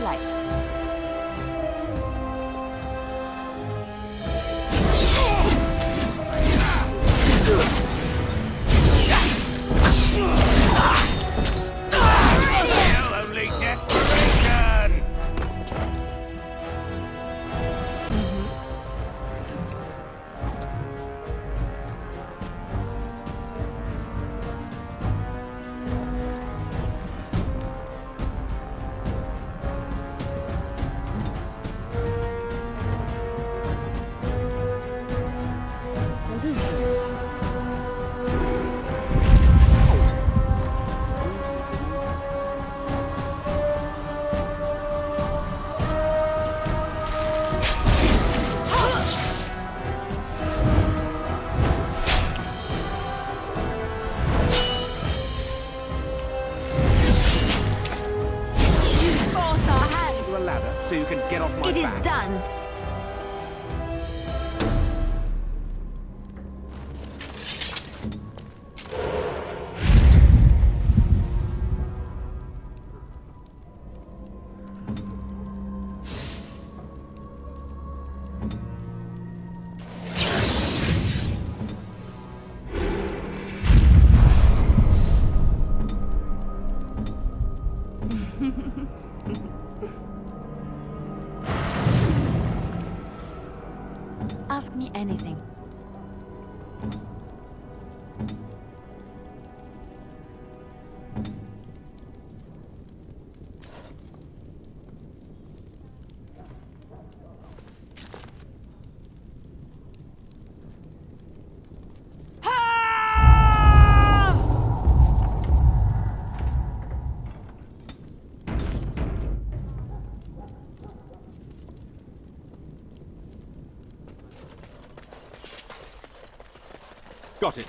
like. Only desperation! So you can get off my It is back. done. Ask me anything. Got it.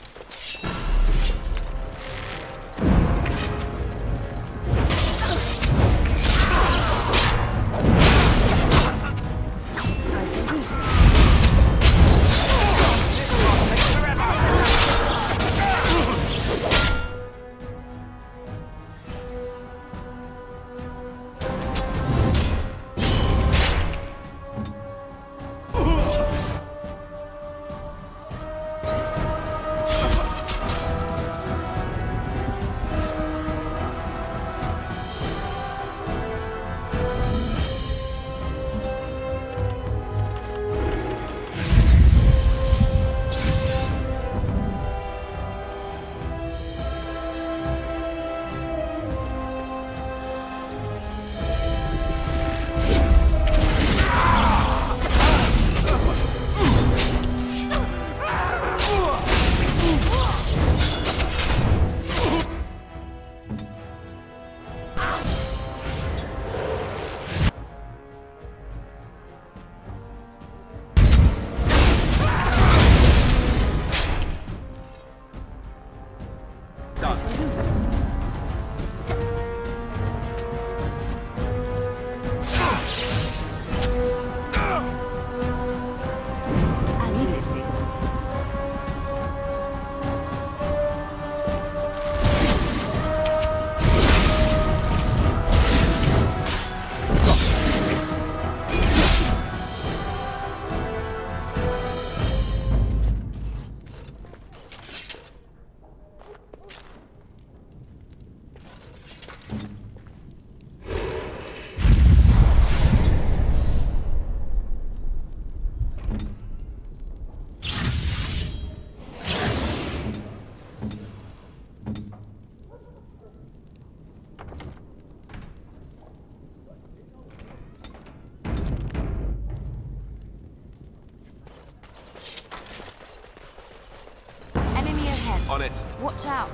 On it. Watch out.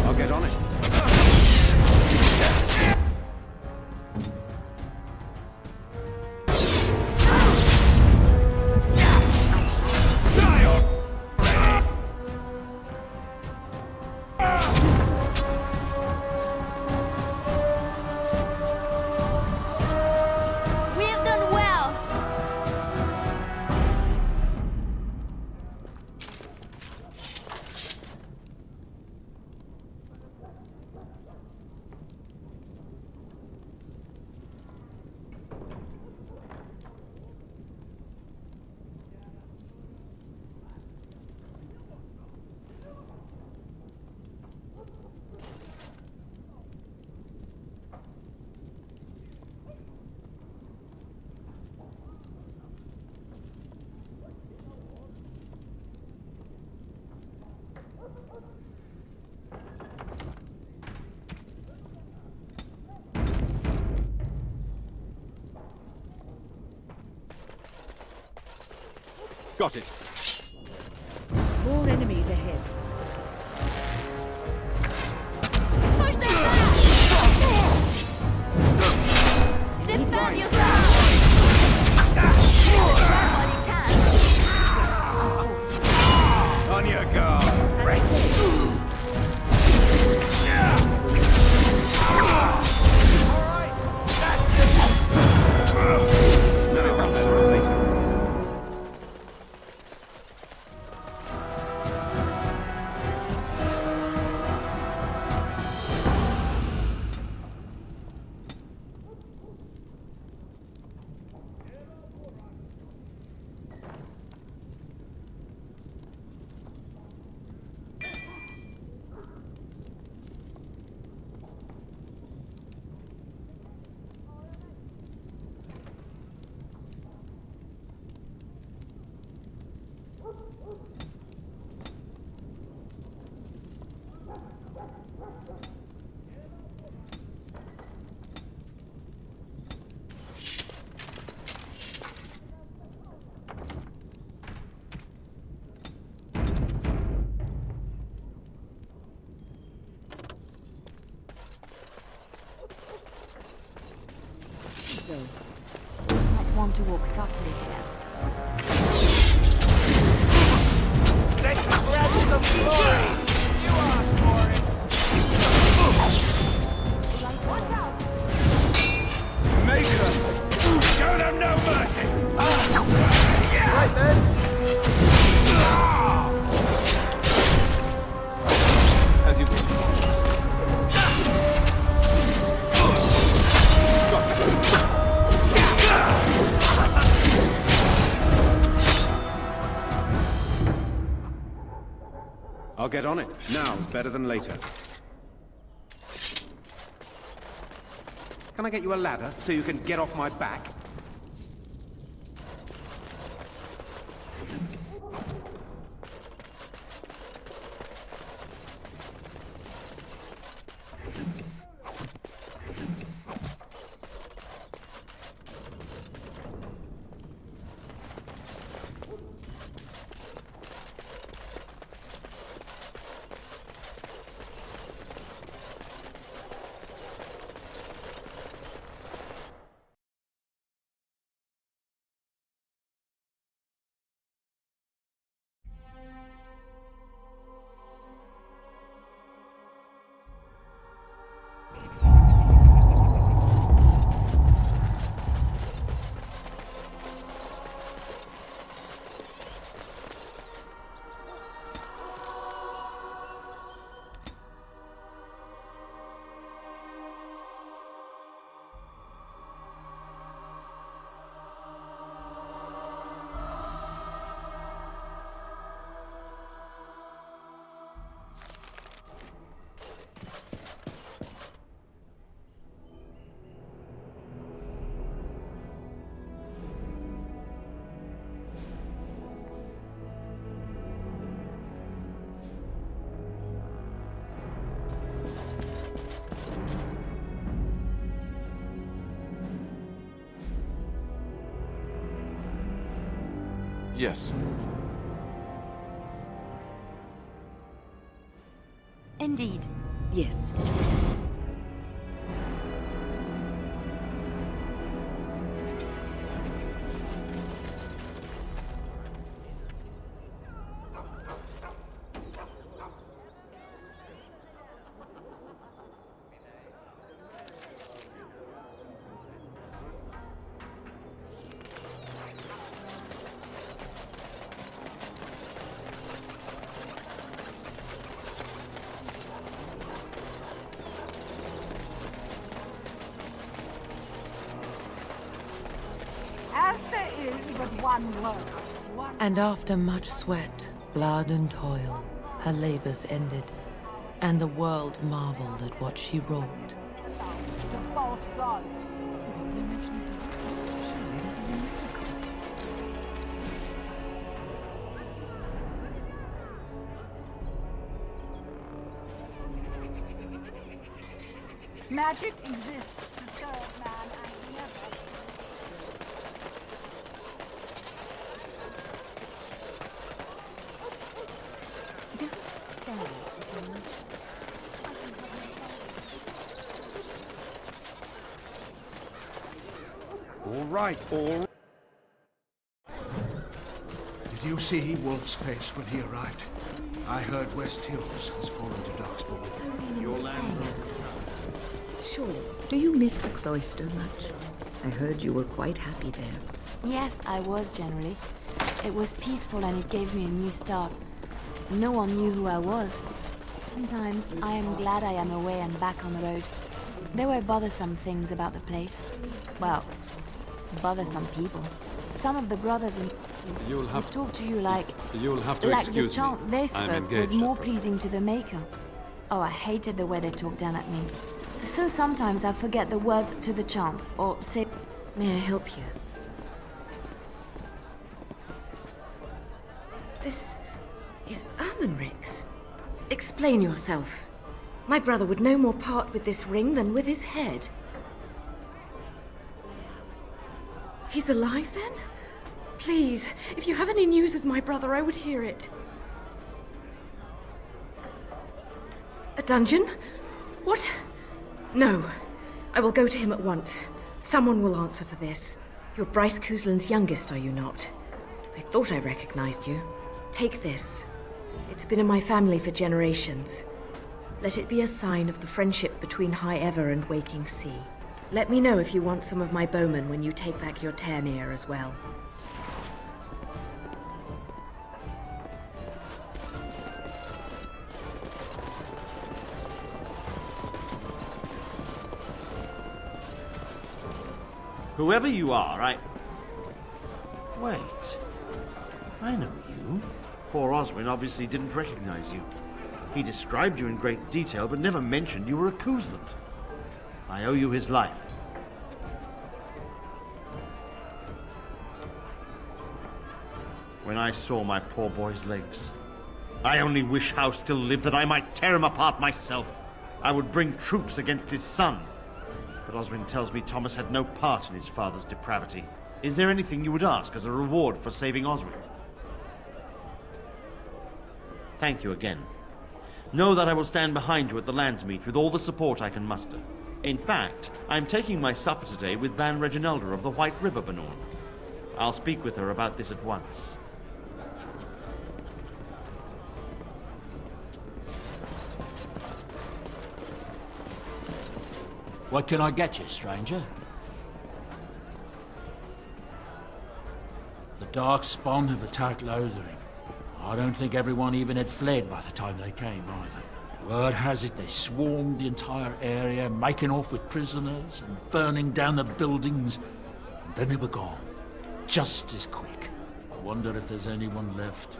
I'll get on it. We have done well. Got it. More enemies ahead. Push them back! Defend yourself! On your guard. Might want to walk softly here. Let's grab some glory! You asked for it! Watch out! Maker! Show them no mercy! Right then. As you wish. I'll get on it. Now's better than later. Can I get you a ladder so you can get off my back? Yes. Indeed. Yes. As there is but one world, one... And after much sweat, blood and toil, her labors ended, and the world marveled at what she wrought. The false gods. This is a miracle. Magic exists to serve man and never. All right, all right. Did you see Wolf's face when he arrived? I heard West Hills has fallen to Darkspawn. Your land. Sure. Do you miss the cloister much? I heard you were quite happy there. Yes, I was generally. It was peaceful and it gave me a new start. No one knew who I was. Sometimes I am glad I am away and back on the road. There were bothersome things about the place. Well, bothersome people. Some of the brothers in You'll have would talk to you like You'll have to like the excuse chant me. they I'm spoke was engaged more at present. pleasing to the maker. Oh, I hated the way they talked down at me. So sometimes I forget the words to the chant, or say... May I help you? This is Ermenric's. Explain yourself. My brother would no more part with this ring than with his head. He's alive then? Please, if you have any news of my brother, I would hear it. A dungeon? What? No. I will go to him at once. Someone will answer for this. You're Bryce Cousland's youngest, are you not? I thought I recognized you. Take this. It's been in my family for generations. Let it be a sign of the friendship between High Ever and Waking Sea. Let me know if you want some of my bowmen when you take back your Tairnir as well. Whoever you are, Wait. I know you. Poor Oswin obviously didn't recognize you. He described you in great detail, but never mentioned you were a Cousland. I owe you his life. When I saw my poor boy's legs, I only wish House still lived that I might tear him apart myself. I would bring troops against his son. But Oswin tells me Thomas had no part in his father's depravity. Is there anything you would ask as a reward for saving Oswin? Thank you again. Know that I will stand behind you at the Landsmeet with all the support I can muster. In fact, I'm taking my supper today with Ban Reginalda of the White River Benorn. I'll speak with her about this at once. What can I get you, stranger? The Darkspawn have attacked Lothering. I don't think everyone even had fled by the time they came, either. Word has it they swarmed the entire area, making off with prisoners and burning down the buildings. And then they were gone. Just as quick. I wonder if there's anyone left.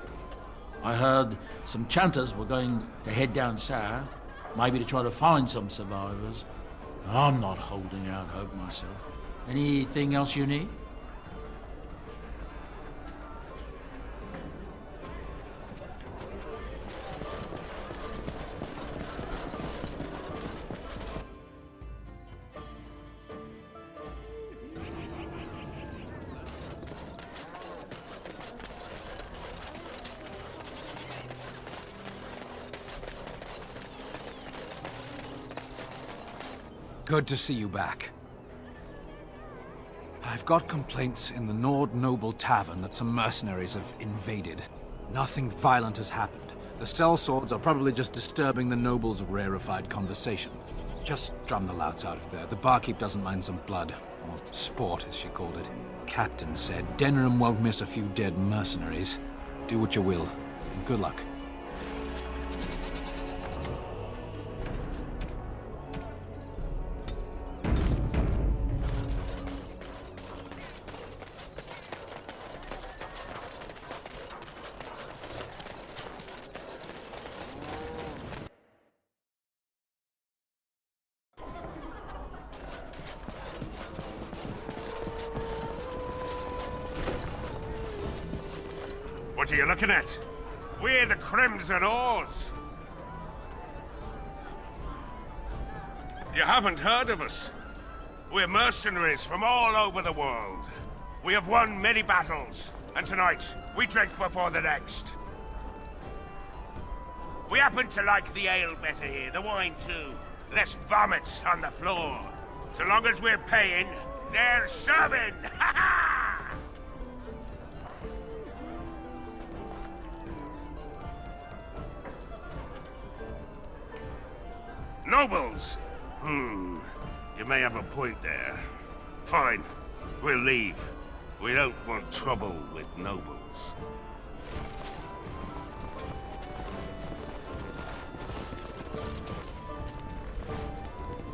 I heard some chanters were going to head down south, maybe to try to find some survivors. I'm not holding out hope myself. Anything else you need? Good to see you back. I've got complaints in the Nord Noble Tavern that some mercenaries have invaded. Nothing violent has happened. The sellswords are probably just disturbing the nobles' rarefied conversation. Just drum the louts out of there. The barkeep doesn't mind some blood. Or sport, as she called it. Captain said Denham won't miss a few dead mercenaries. Do what you will, and good luck. What are you looking at? We're the Crimson Oars! You haven't heard of us. We're mercenaries from all over the world. We have won many battles, and tonight, we drink before the next. We happen to like the ale better here, the wine too. Less vomit on the floor. So long as we're paying, they're serving! Ha ha! Nobles? You may have a point there. Fine. We'll leave. We don't want trouble with nobles.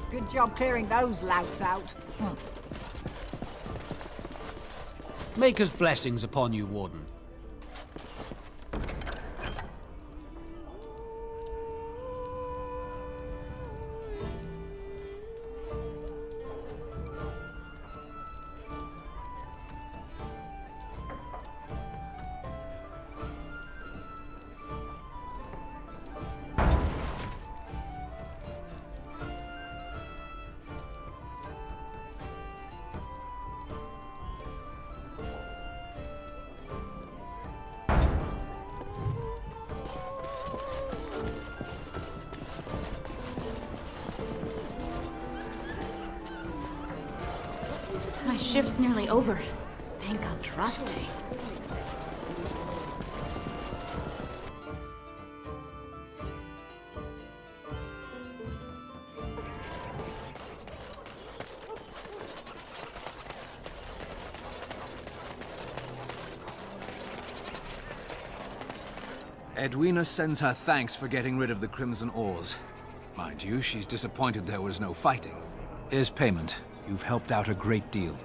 Good job clearing those louts out. Maker's blessings upon you, Warden. My shift's nearly over. Think I'm trusting. Edwina sends her thanks for getting rid of the Crimson Oars. Mind you, she's disappointed there was no fighting. Here's payment. You've helped out a great deal.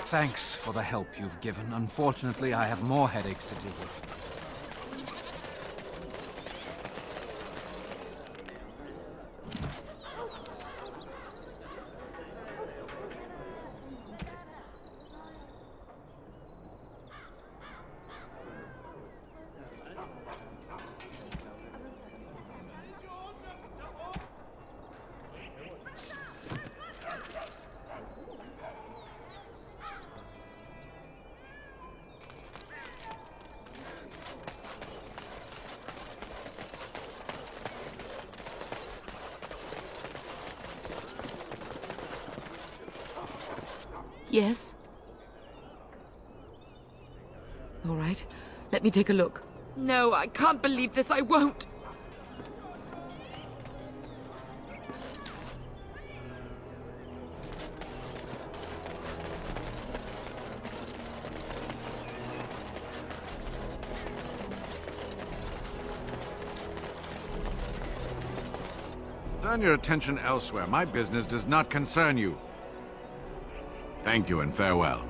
Thanks for the help you've given. Unfortunately, I have more headaches to deal with. Yes? All right, let me take a look. No, I can't believe this. I won't. Turn your attention elsewhere. My business does not concern you. Thank you and farewell.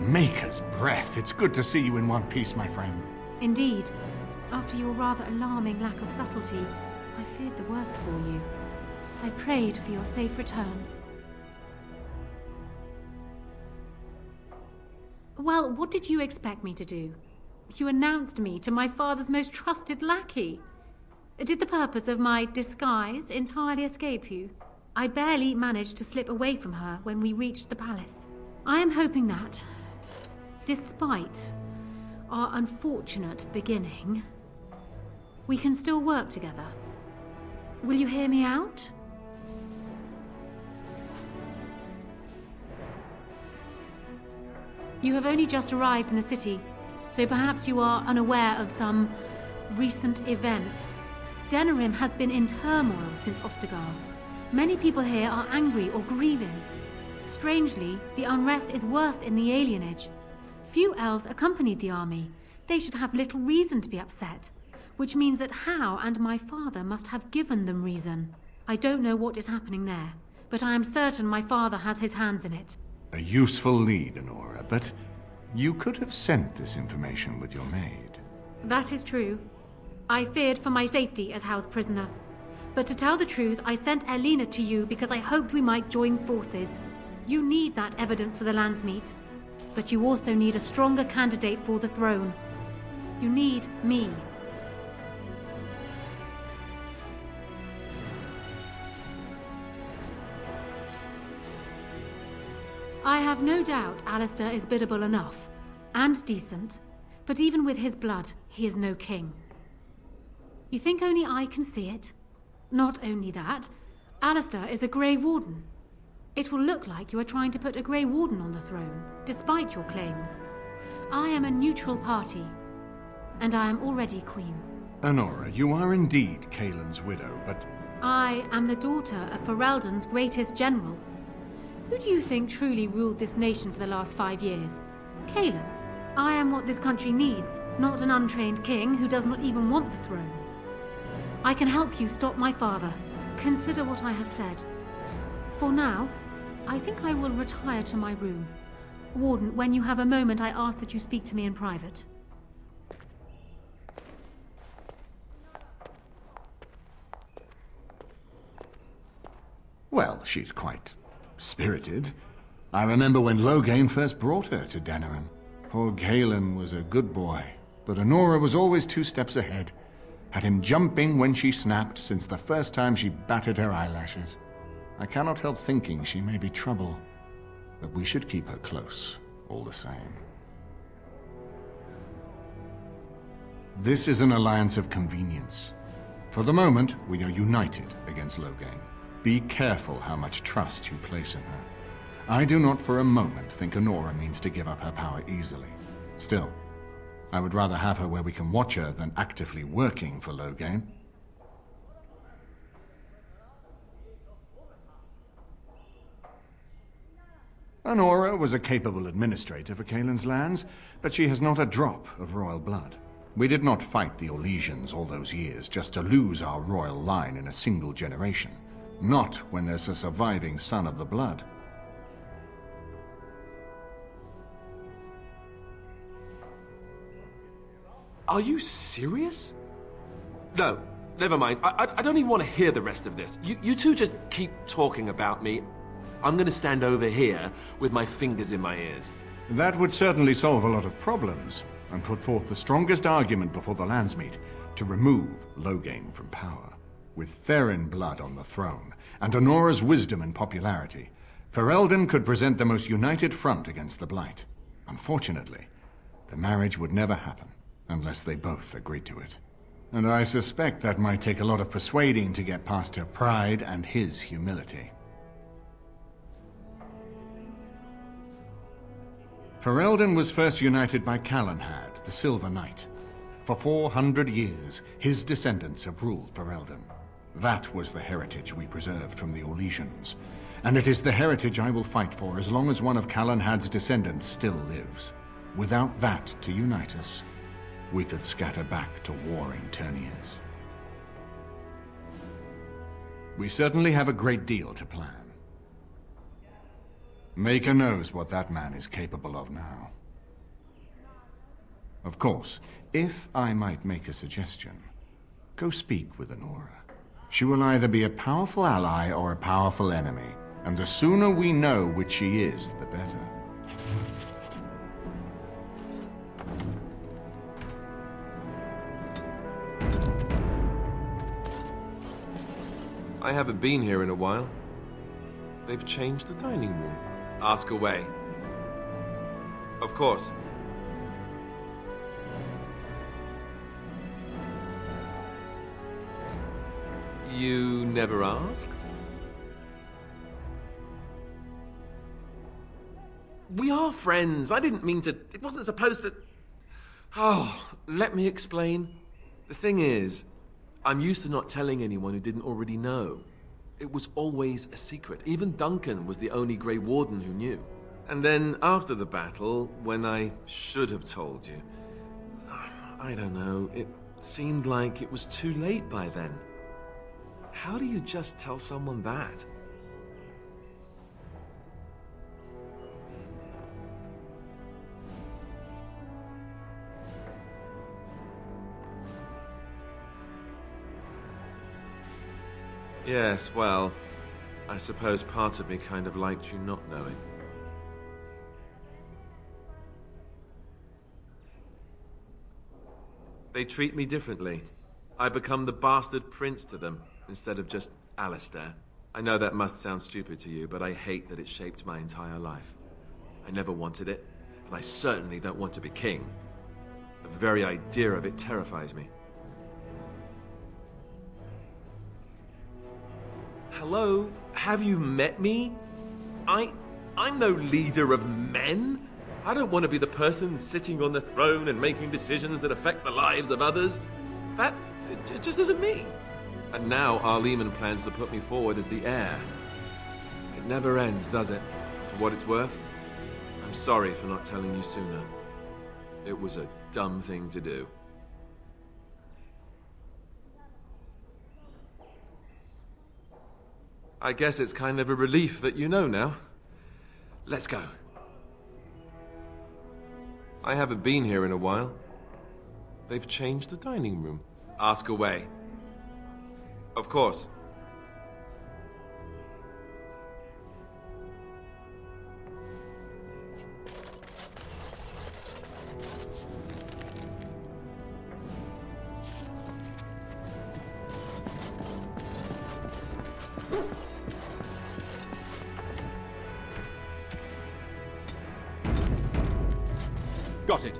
Maker's breath. It's good to see you in one piece, my friend. Indeed. After your rather alarming lack of subtlety, I feared the worst for you. I prayed for your safe return. Well, what did you expect me to do? You announced me to my father's most trusted lackey. Did the purpose of my disguise entirely escape you? I barely managed to slip away from her when we reached the palace. I am hoping that, despite our unfortunate beginning, we can still work together. Will you hear me out? You have only just arrived in the city, so perhaps you are unaware of some recent events. Denerim has been in turmoil since Ostagar. Many people here are angry or grieving. Strangely, the unrest is worst in the alienage. Few elves accompanied the army. They should have little reason to be upset, which means that Hal and my father must have given them reason. I don't know what is happening there, but I am certain my father has his hands in it. A useful lead, Honora, but you could have sent this information with your maid. That is true. I feared for my safety as Hal's prisoner. But to tell the truth, I sent Elena to you because I hoped we might join forces. You need that evidence for the Landsmeet. But you also need a stronger candidate for the throne. You need me. I have no doubt Alistair is biddable enough, and decent, but even with his blood, he is no king. You think only I can see it? Not only that, Alistair is a Grey Warden. It will look like you are trying to put a Grey Warden on the throne, despite your claims. I am a neutral party, and I am already queen. Honora, you are indeed Kaelin's widow, but... I am the daughter of Ferelden's greatest general. Who do you think truly ruled this nation for the last 5 years? Kaelin. I am what this country needs, not an untrained king who does not even want the throne. I can help you stop my father. Consider what I have said. For now, I think I will retire to my room. Warden, when you have a moment, I ask that you speak to me in private. Well, she's quite spirited. I remember when Loghain first brought her to Denerim. Poor Kaelin was a good boy, but Honora was always 2 steps ahead. Had him jumping when she snapped since the first time she batted her eyelashes. I cannot help thinking she may be trouble, but we should keep her close, all the same. This is an alliance of convenience. For the moment, we are united against Loghain. Be careful how much trust you place in her. I do not for a moment think Honora means to give up her power easily. Still, I would rather have her where we can watch her than actively working for Loghain. Honora was a capable administrator for Kaelin's lands, but she has not a drop of royal blood. We did not fight the Orlesians all those years just to lose our royal line in a single generation. Not when there's a surviving son of the blood. Are you serious? No, never mind. I don't even want to hear the rest of this. You two just keep talking about me. I'm gonna stand over here with my fingers in my ears. That would certainly solve a lot of problems, and put forth the strongest argument before the Landsmeet to remove Loghain from power. With Therin blood on the throne, and Honora's wisdom and popularity, Ferelden could present the most united front against the Blight. Unfortunately, the marriage would never happen, unless they both agreed to it. And I suspect that might take a lot of persuading to get past her pride and his humility. Ferelden was first united by Calenhad, the Silver Knight. For 400 years, his descendants have ruled Ferelden. That was the heritage we preserved from the Orlesians. And it is the heritage I will fight for as long as one of Calenhad's descendants still lives. Without that to unite us, we could scatter back to warring Terniers. We certainly have a great deal to plan. Maker knows what that man is capable of now. Of course, if I might make a suggestion, go speak with Honora. She will either be a powerful ally or a powerful enemy, and the sooner we know which she is, the better. I haven't been here in a while. They've changed the dining room. Ask away. Of course. You never asked? We are friends. I didn't mean to... It wasn't supposed to... Oh, let me explain. The thing is, I'm used to not telling anyone who didn't already know. It was always a secret. Even Duncan was the only Grey Warden who knew. And then, after the battle, when I should have told you... I don't know, it seemed like it was too late by then. How do you just tell someone that? Yes, well, I suppose part of me kind of liked you not knowing. They treat me differently. I become the bastard prince to them, instead of just Alistair. I know that must sound stupid to you, but I hate that it shaped my entire life. I never wanted it, and I certainly don't want to be king. The very idea of it terrifies me. Hello? Have you met me? I'm no leader of men. I don't want to be the person sitting on the throne and making decisions that affect the lives of others. It just isn't me. And now Arleman plans to put me forward as the heir. It never ends, does it? For what it's worth, I'm sorry for not telling you sooner. It was a dumb thing to do. I guess it's kind of a relief that you know now. Let's go. I haven't been here in a while. They've changed the dining room. Ask away. Of course. Got it.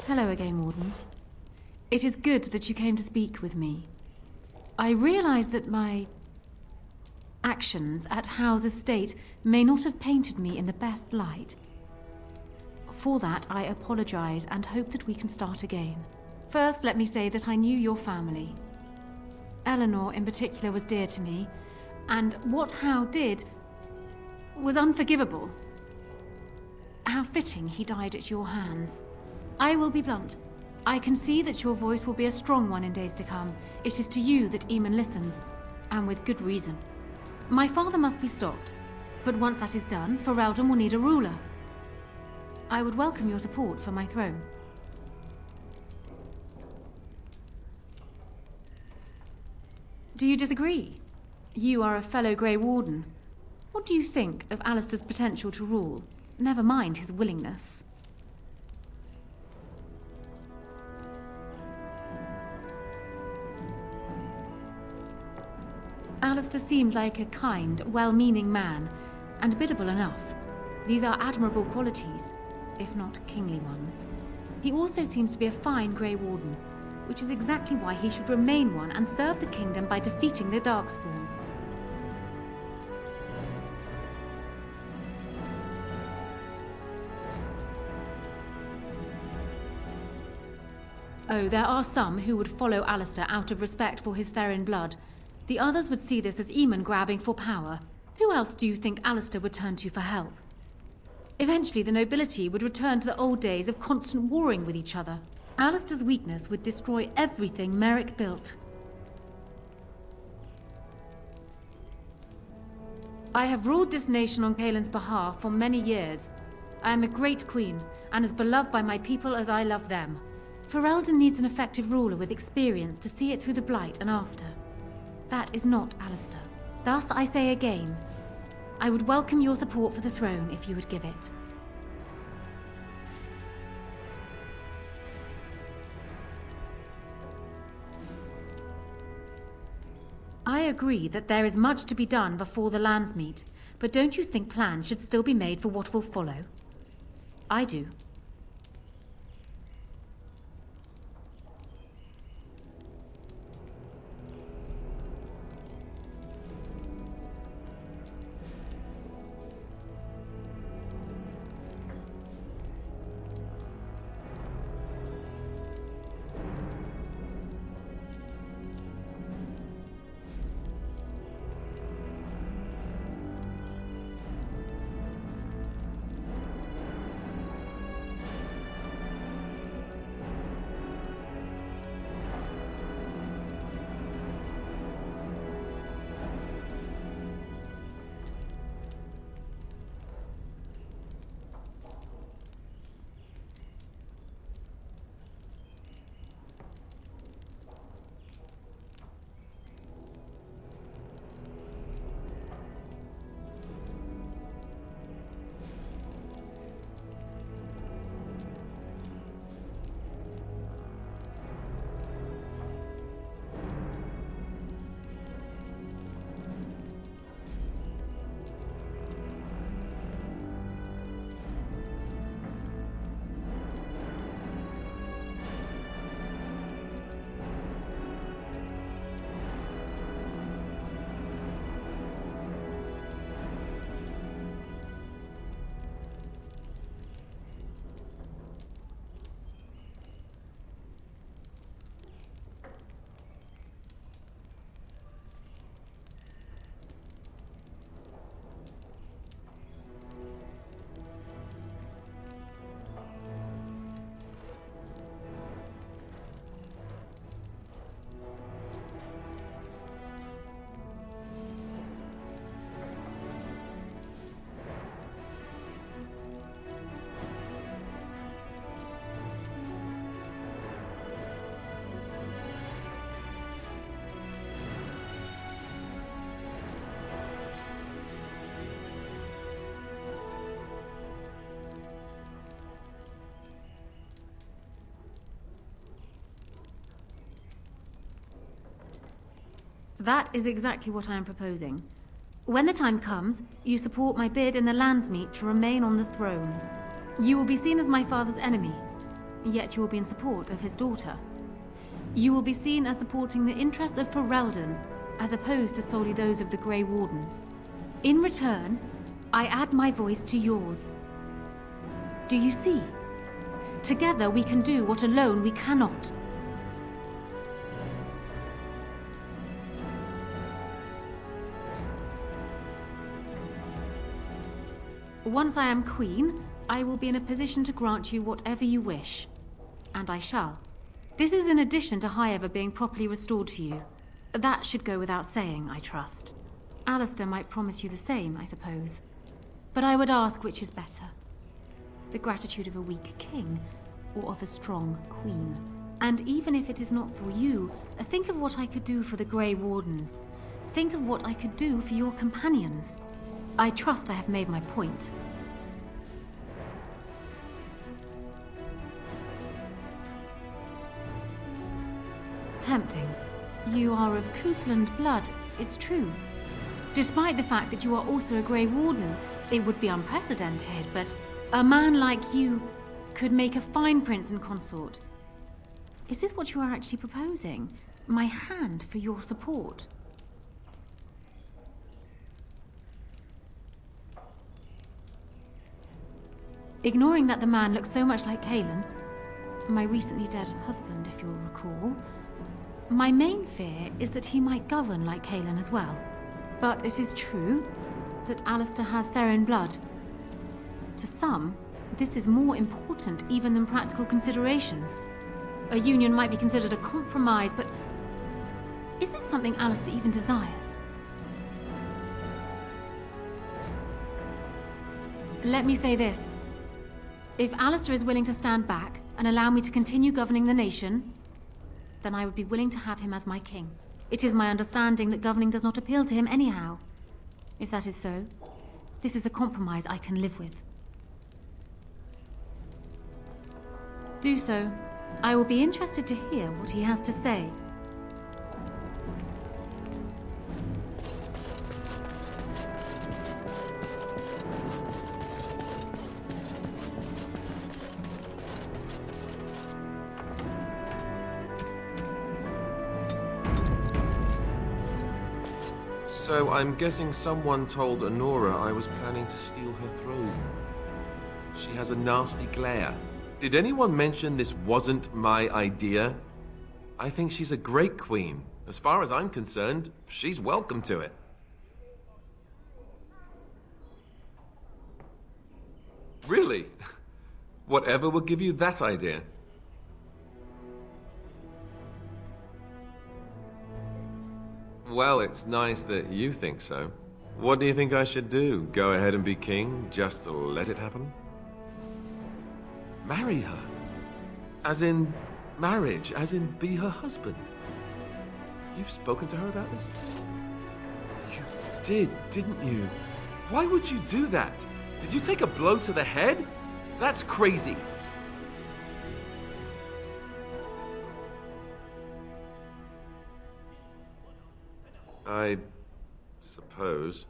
Hello again, Warden. It is good that you came to speak with me. I realize that my actions at Howe's estate may not have painted me in the best light. For that, I apologize and hope that we can start again. First, let me say that I knew your family. Eleanor, in particular, was dear to me, and what Howe did was unforgivable. How fitting he died at your hands. I will be blunt. I can see that your voice will be a strong one in days to come. It is to you that Eamon listens, and with good reason. My father must be stopped, but once that is done, Ferelden will need a ruler. I would welcome your support for my throne. Do you disagree? You are a fellow Grey Warden. What do you think of Alistair's potential to rule? Never mind his willingness. Alistair seems like a kind, well-meaning man, and biddable enough. These are admirable qualities, if not kingly ones. He also seems to be a fine Grey Warden, which is exactly why he should remain one and serve the kingdom by defeating the Darkspawn. Oh, there are some who would follow Alistair out of respect for his Therin blood. The others would see this as Eamon grabbing for power. Who else do you think Alistair would turn to for help? Eventually, the nobility would return to the old days of constant warring with each other. Alistair's weakness would destroy everything Merrick built. I have ruled this nation on Kaelin's behalf for many years. I am a great queen, and as beloved by my people as I love them. Ferelden needs an effective ruler with experience to see it through the Blight and after. That is not Alistair. Thus, I say again, I would welcome your support for the throne if you would give it. I agree that there is much to be done before the lands meet, but don't you think plans should still be made for what will follow? I do. That is exactly what I am proposing. When the time comes, you support my bid in the Landsmeet to remain on the throne. You will be seen as my father's enemy, yet you will be in support of his daughter. You will be seen as supporting the interests of Ferelden, as opposed to solely those of the Grey Wardens. In return, I add my voice to yours. Do you see? Together we can do what alone we cannot. Once I am queen, I will be in a position to grant you whatever you wish. And I shall. This is in addition to Highever being properly restored to you. That should go without saying, I trust. Alistair might promise you the same, I suppose. But I would ask which is better. The gratitude of a weak king, or of a strong queen. And even if it is not for you, think of what I could do for the Grey Wardens. Think of what I could do for your companions. I trust I have made my point. Tempting. You are of Cousland blood, it's true. Despite the fact that you are also a Grey Warden, it would be unprecedented, but a man like you could make a fine prince and consort. Is this what you are actually proposing? My hand for your support? Ignoring that the man looks so much like Kaelin, my recently dead husband, if you'll recall, my main fear is that he might govern like Kaelin as well. But it is true that Alistair has Theron blood. To some, this is more important even than practical considerations. A union might be considered a compromise, but is this something Alistair even desires? Let me say this. If Alistair is willing to stand back and allow me to continue governing the nation, then I would be willing to have him as my king. It is my understanding that governing does not appeal to him anyhow. If that is so, this is a compromise I can live with. Do so. I will be interested to hear what he has to say. So I'm guessing someone told Honora I was planning to steal her throne. She has a nasty glare. Did anyone mention this wasn't my idea? I think she's a great queen. As far as I'm concerned, she's welcome to it. Really? Whatever will give you that idea? Well, it's nice that you think so. What do you think I should do? Go ahead and be king, just to let it happen? Marry her? As in marriage, as in be her husband? You've spoken to her about this? You did, didn't you? Why would you do that? Did you take a blow to the head? That's crazy. I suppose.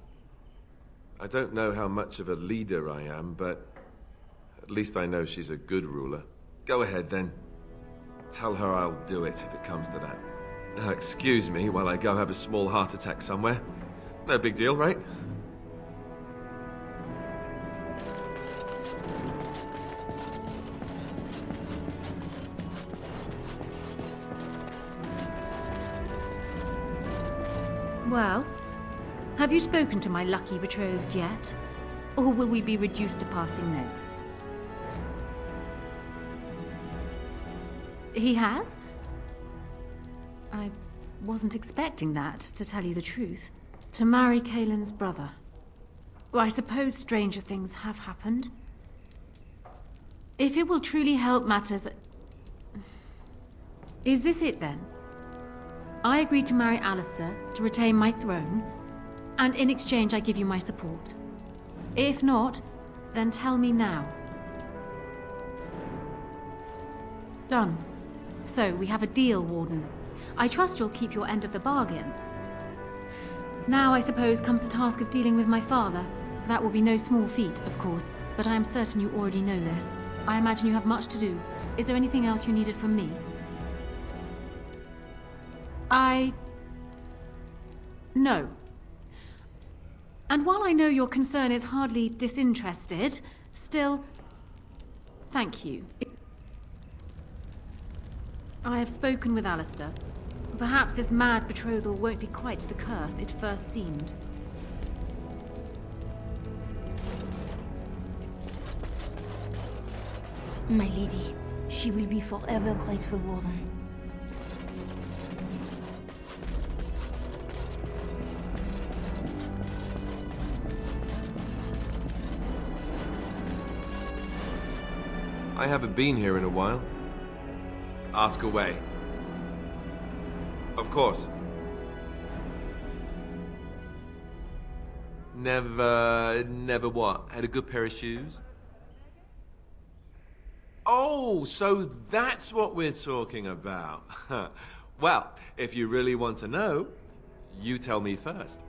I don't know how much of a leader I am, but at least I know she's a good ruler. Go ahead, then. Tell her I'll do it if it comes to that. Now, excuse me while I go have a small heart attack somewhere. No big deal, right? Well, have you spoken to my lucky betrothed yet? Or will we be reduced to passing notes? He has? I wasn't expecting that, to tell you the truth. To marry Kaelin's brother. Well, I suppose stranger things have happened. If it will truly help matters... Is this it, then? I agreed to marry Alistair to retain my throne, and in exchange I give you my support. If not, then tell me now. Done. So, we have a deal, Warden. I trust you'll keep your end of the bargain. Now, I suppose, comes the task of dealing with my father. That will be no small feat, of course, but I am certain you already know this. I imagine you have much to do. Is there anything else you needed from me? No. And while I know your concern is hardly disinterested, still, thank you. I have spoken with Alistair. Perhaps this mad betrothal won't be quite the curse it first seemed. My lady, she will be forever grateful, Warden. I haven't been here in a while. Ask away. Of course. Never what? Had a good pair of shoes? Oh, so that's what we're talking about. Well, if you really want to know, you tell me first.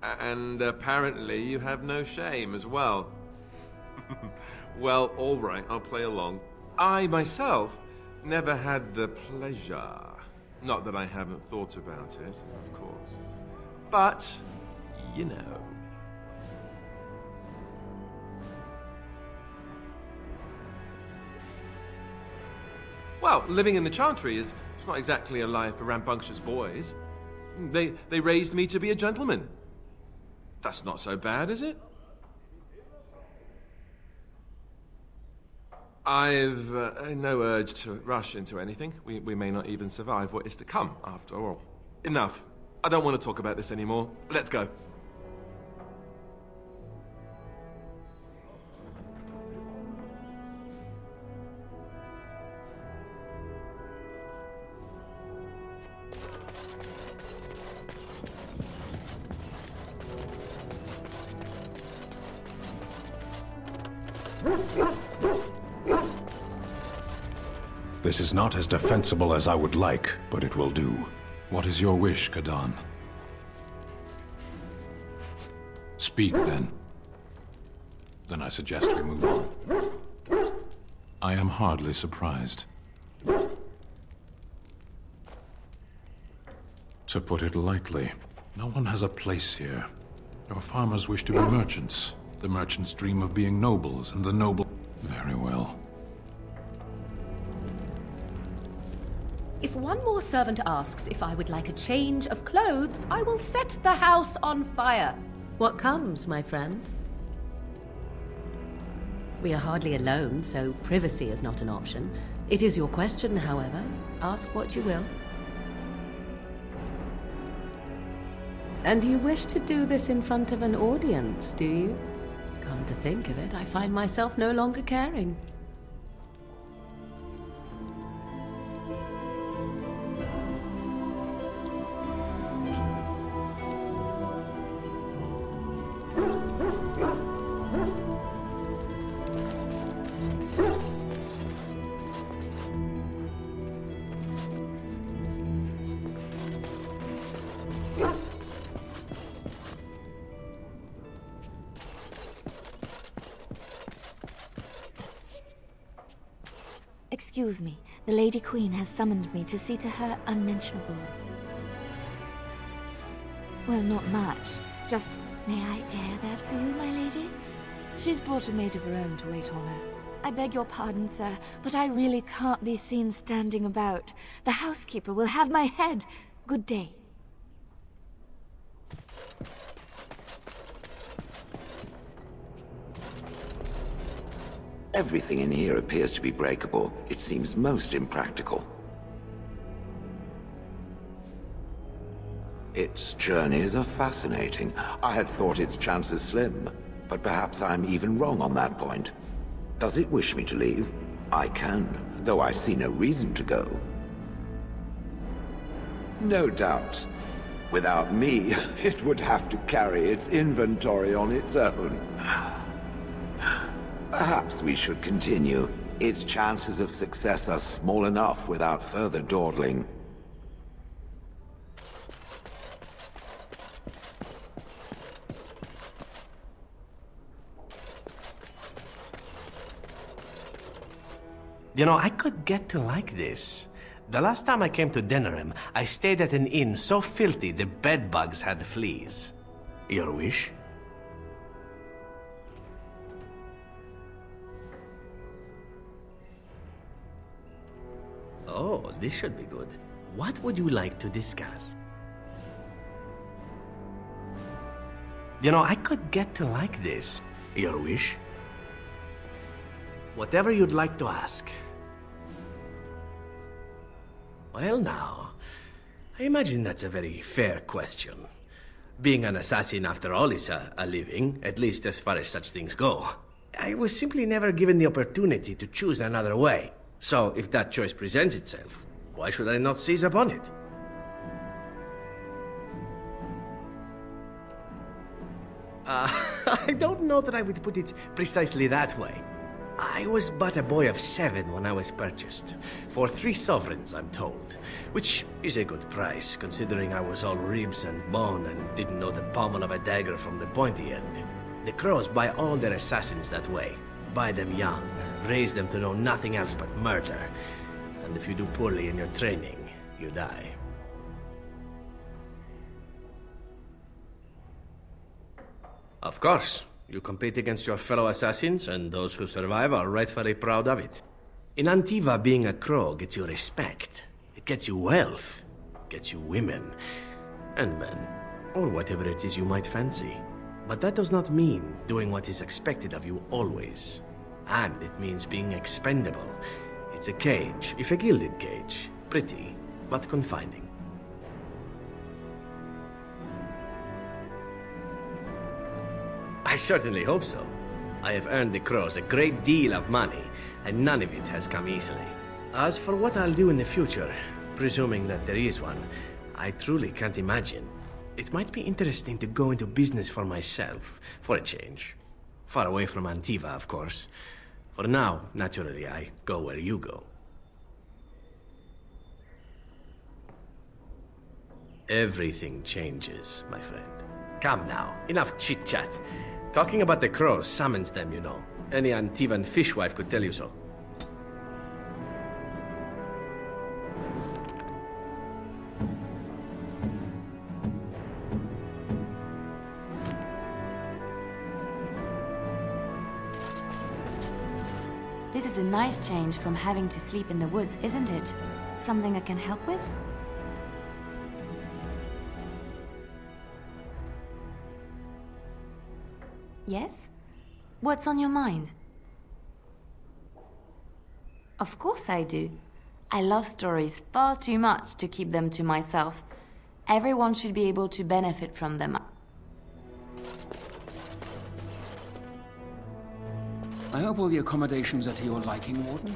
And apparently you have no shame as well. Well, all right, I'll play along. I, myself, never had the pleasure. Not that I haven't thought about it, of course. But, you know. Well, living in the Chantry is it's not exactly a life for rambunctious boys. They raised me to be a gentleman. That's not so bad, is it? I've no urge to rush into anything. We may not even survive what is to come, after all. Enough. I don't want to talk about this anymore. Let's go. This is not as defensible as I would like, but it will do. What is your wish, Kadan? Speak, then. Then I suggest we move on. I am hardly surprised. To put it lightly, no one has a place here. Your farmers wish to be merchants. The merchants dream of being nobles, and the noble... Very well. If one more servant asks if I would like a change of clothes, I will set the house on fire. What comes, my friend? We are hardly alone, so privacy is not an option. It is your question, however. Ask what you will. And you wish to do this in front of an audience, do you? Come to think of it, I find myself no longer caring. Excuse me, the Lady Queen has summoned me to see to her unmentionables. Well, not much. Just, may I air that for you, my lady? She's brought a maid of her own to wait on her. I beg your pardon, sir, but I really can't be seen standing about. The housekeeper will have my head. Good day. Everything in here appears to be breakable. It seems most impractical. Its journeys are fascinating. I had thought its chances slim, but perhaps I'm even wrong on that point. Does it wish me to leave? I can, though I see no reason to go. No doubt. Without me, it would have to carry its inventory on its own. Perhaps we should continue. Its chances of success are small enough without further dawdling. You know, I could get to like this. The last time I came to Denerim, I stayed at an inn so filthy the bedbugs had fleas. Your wish? Oh, this should be good. What would you like to discuss? You know, I could get to like this. Your wish? Whatever you'd like to ask. Well now, I imagine that's a very fair question. Being an assassin, after all, is a living, at least as far as such things go. I was simply never given the opportunity to choose another way. So, if that choice presents itself, why should I not seize upon it? I don't know that I would put it precisely that way. I was but a boy of 7 when I was purchased. For 3 sovereigns, I'm told. Which is a good price, considering I was all ribs and bone and didn't know the pommel of a dagger from the pointy end. The Crows buy all their assassins that way. Buy them young, raise them to know nothing else but murder. And if you do poorly in your training, you die. Of course. You compete against your fellow assassins, and those who survive are rightfully proud of it. In Antiva, being a crow gets you respect. It gets you wealth. Gets you women. And men. Or whatever it is you might fancy. But that does not mean doing what is expected of you always. And it means being expendable. It's a cage, if a gilded cage. Pretty, but confining. I certainly hope so. I have earned the Crows a great deal of money, and none of it has come easily. As for what I'll do in the future, presuming that there is one, I truly can't imagine. It might be interesting to go into business for myself, for a change. Far away from Antiva, of course. For now, naturally, I go where you go. Everything changes, my friend. Come now, enough chit-chat. Talking about the crows summons them, you know. Any Antivan fishwife could tell you so. This is a nice change from having to sleep in the woods, isn't it? Something I can help with? Yes? What's on your mind? Of course I do. I love stories far too much to keep them to myself. Everyone should be able to benefit from them. I hope all the accommodations are to your liking, Warden.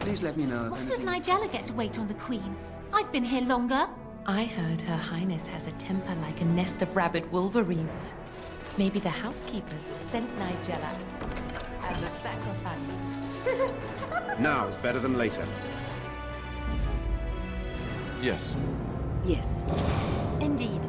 Please let me know if Why anything... does Nigella get to wait on the Queen? I've been here longer. I heard Her Highness has a temper like a nest of rabid wolverines. Maybe the housekeepers sent Nigella as a sacrifice. Now is better than later. Yes. Yes. Indeed.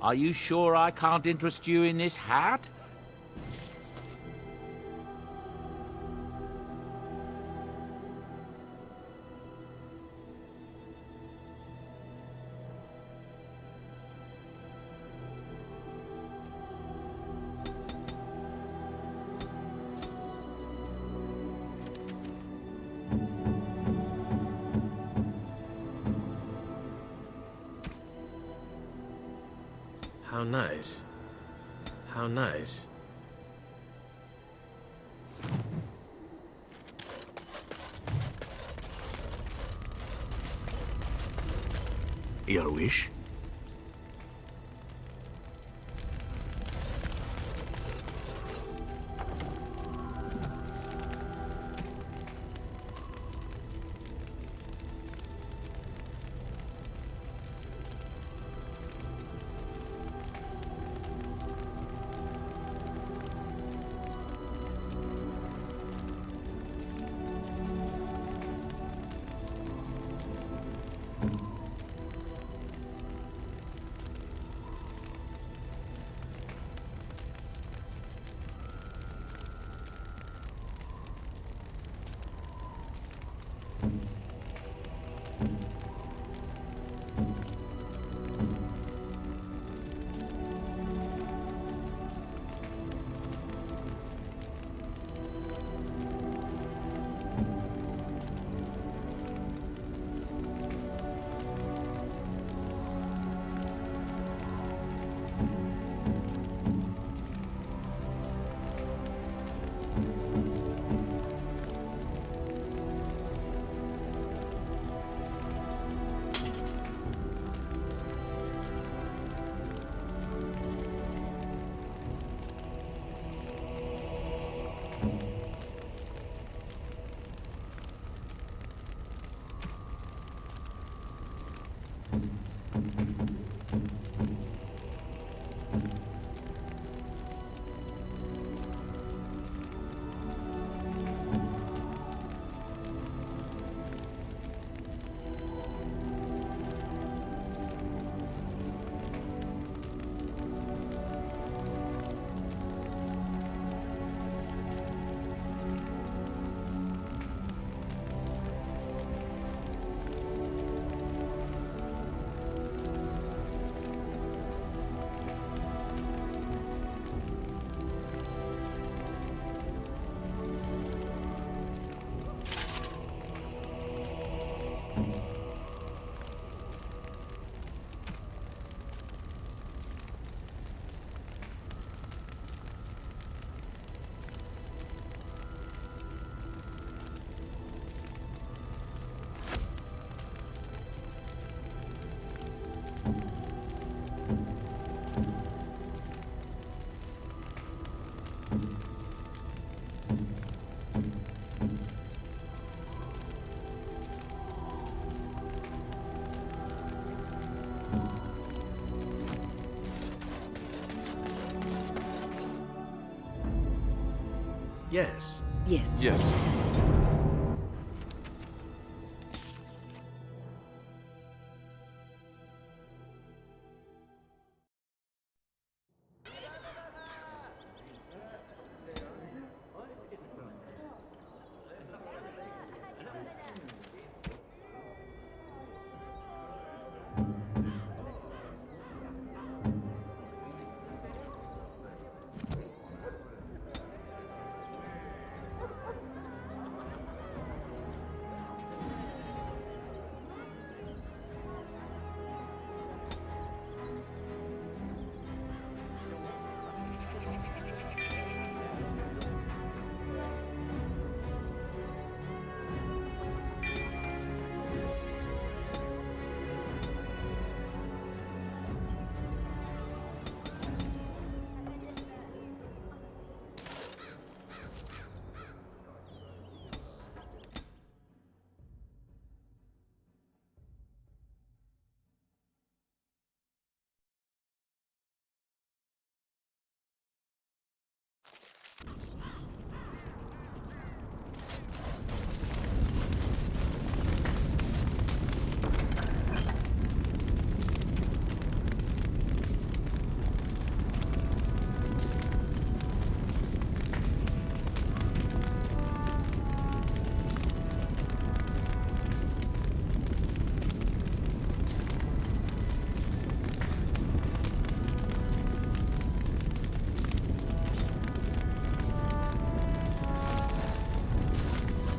Are you sure I can't interest you in this hat? How nice. How nice. Your wish? Yes. Yes. Yes.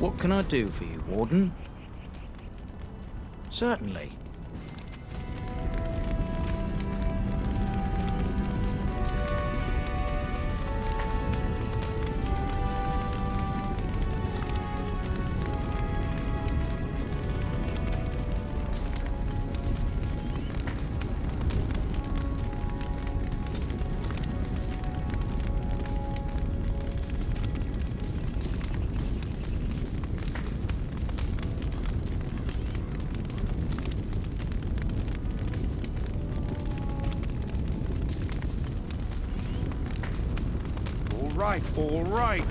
What can I do for you, Warden? Certainly. All right.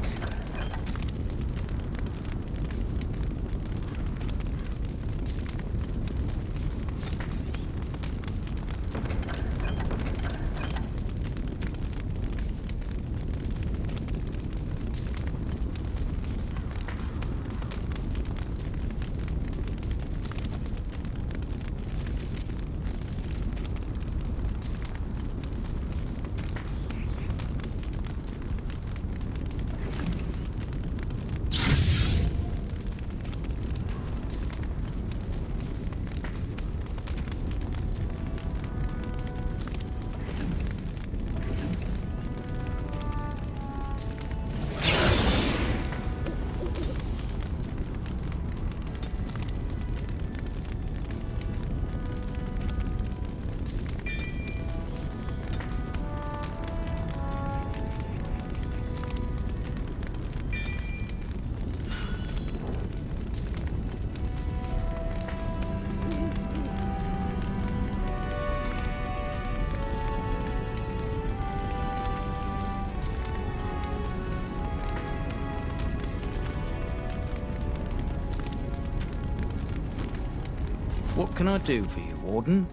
What can I do for you, Warden?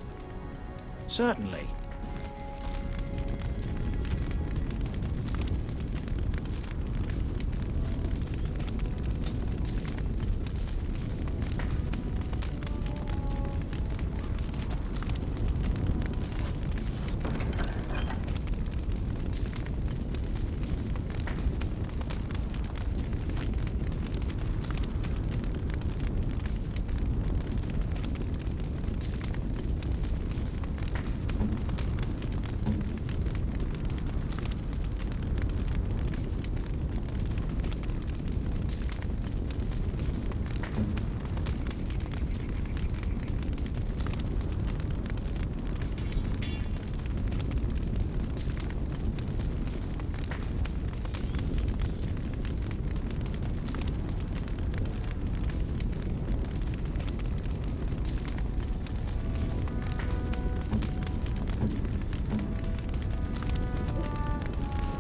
Certainly.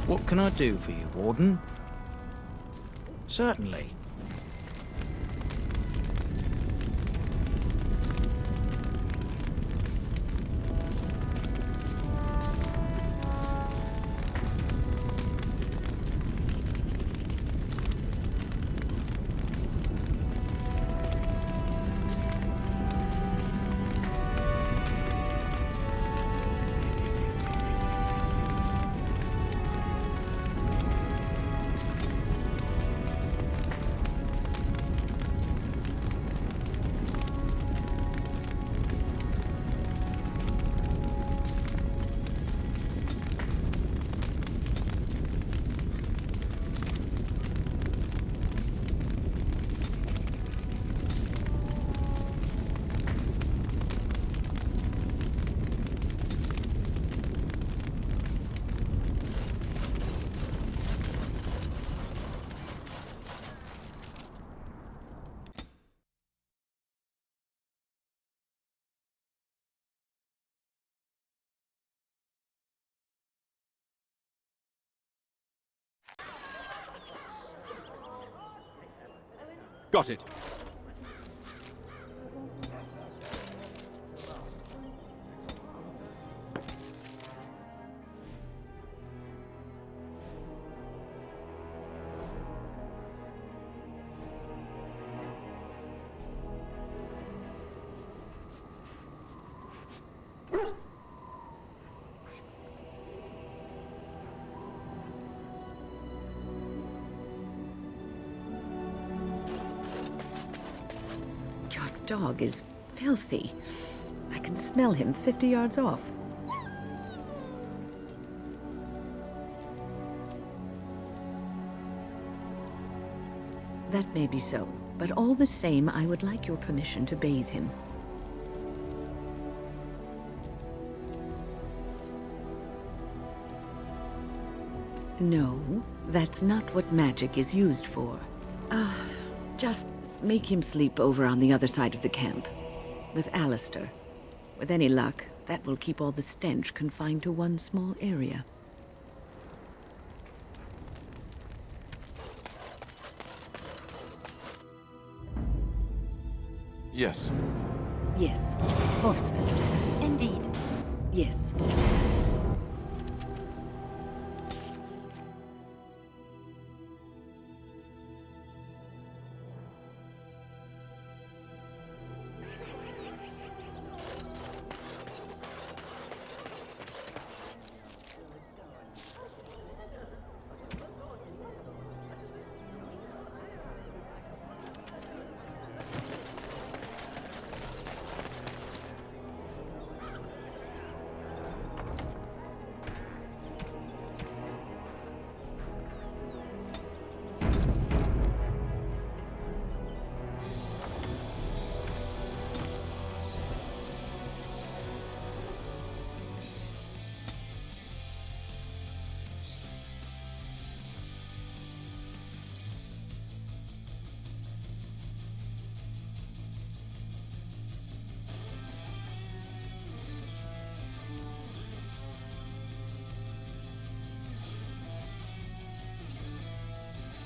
What can I do for you, Warden? Certainly. Got it. Your dog is filthy. I can smell him 50 yards off. That may be so, but all the same, I would like your permission to bathe him. No, that's not what magic is used for. Just make him sleep over on the other side of the camp, with Alistair. With any luck, that will keep all the stench confined to one small area. Yes. Yes, forcefully. Indeed. Yes.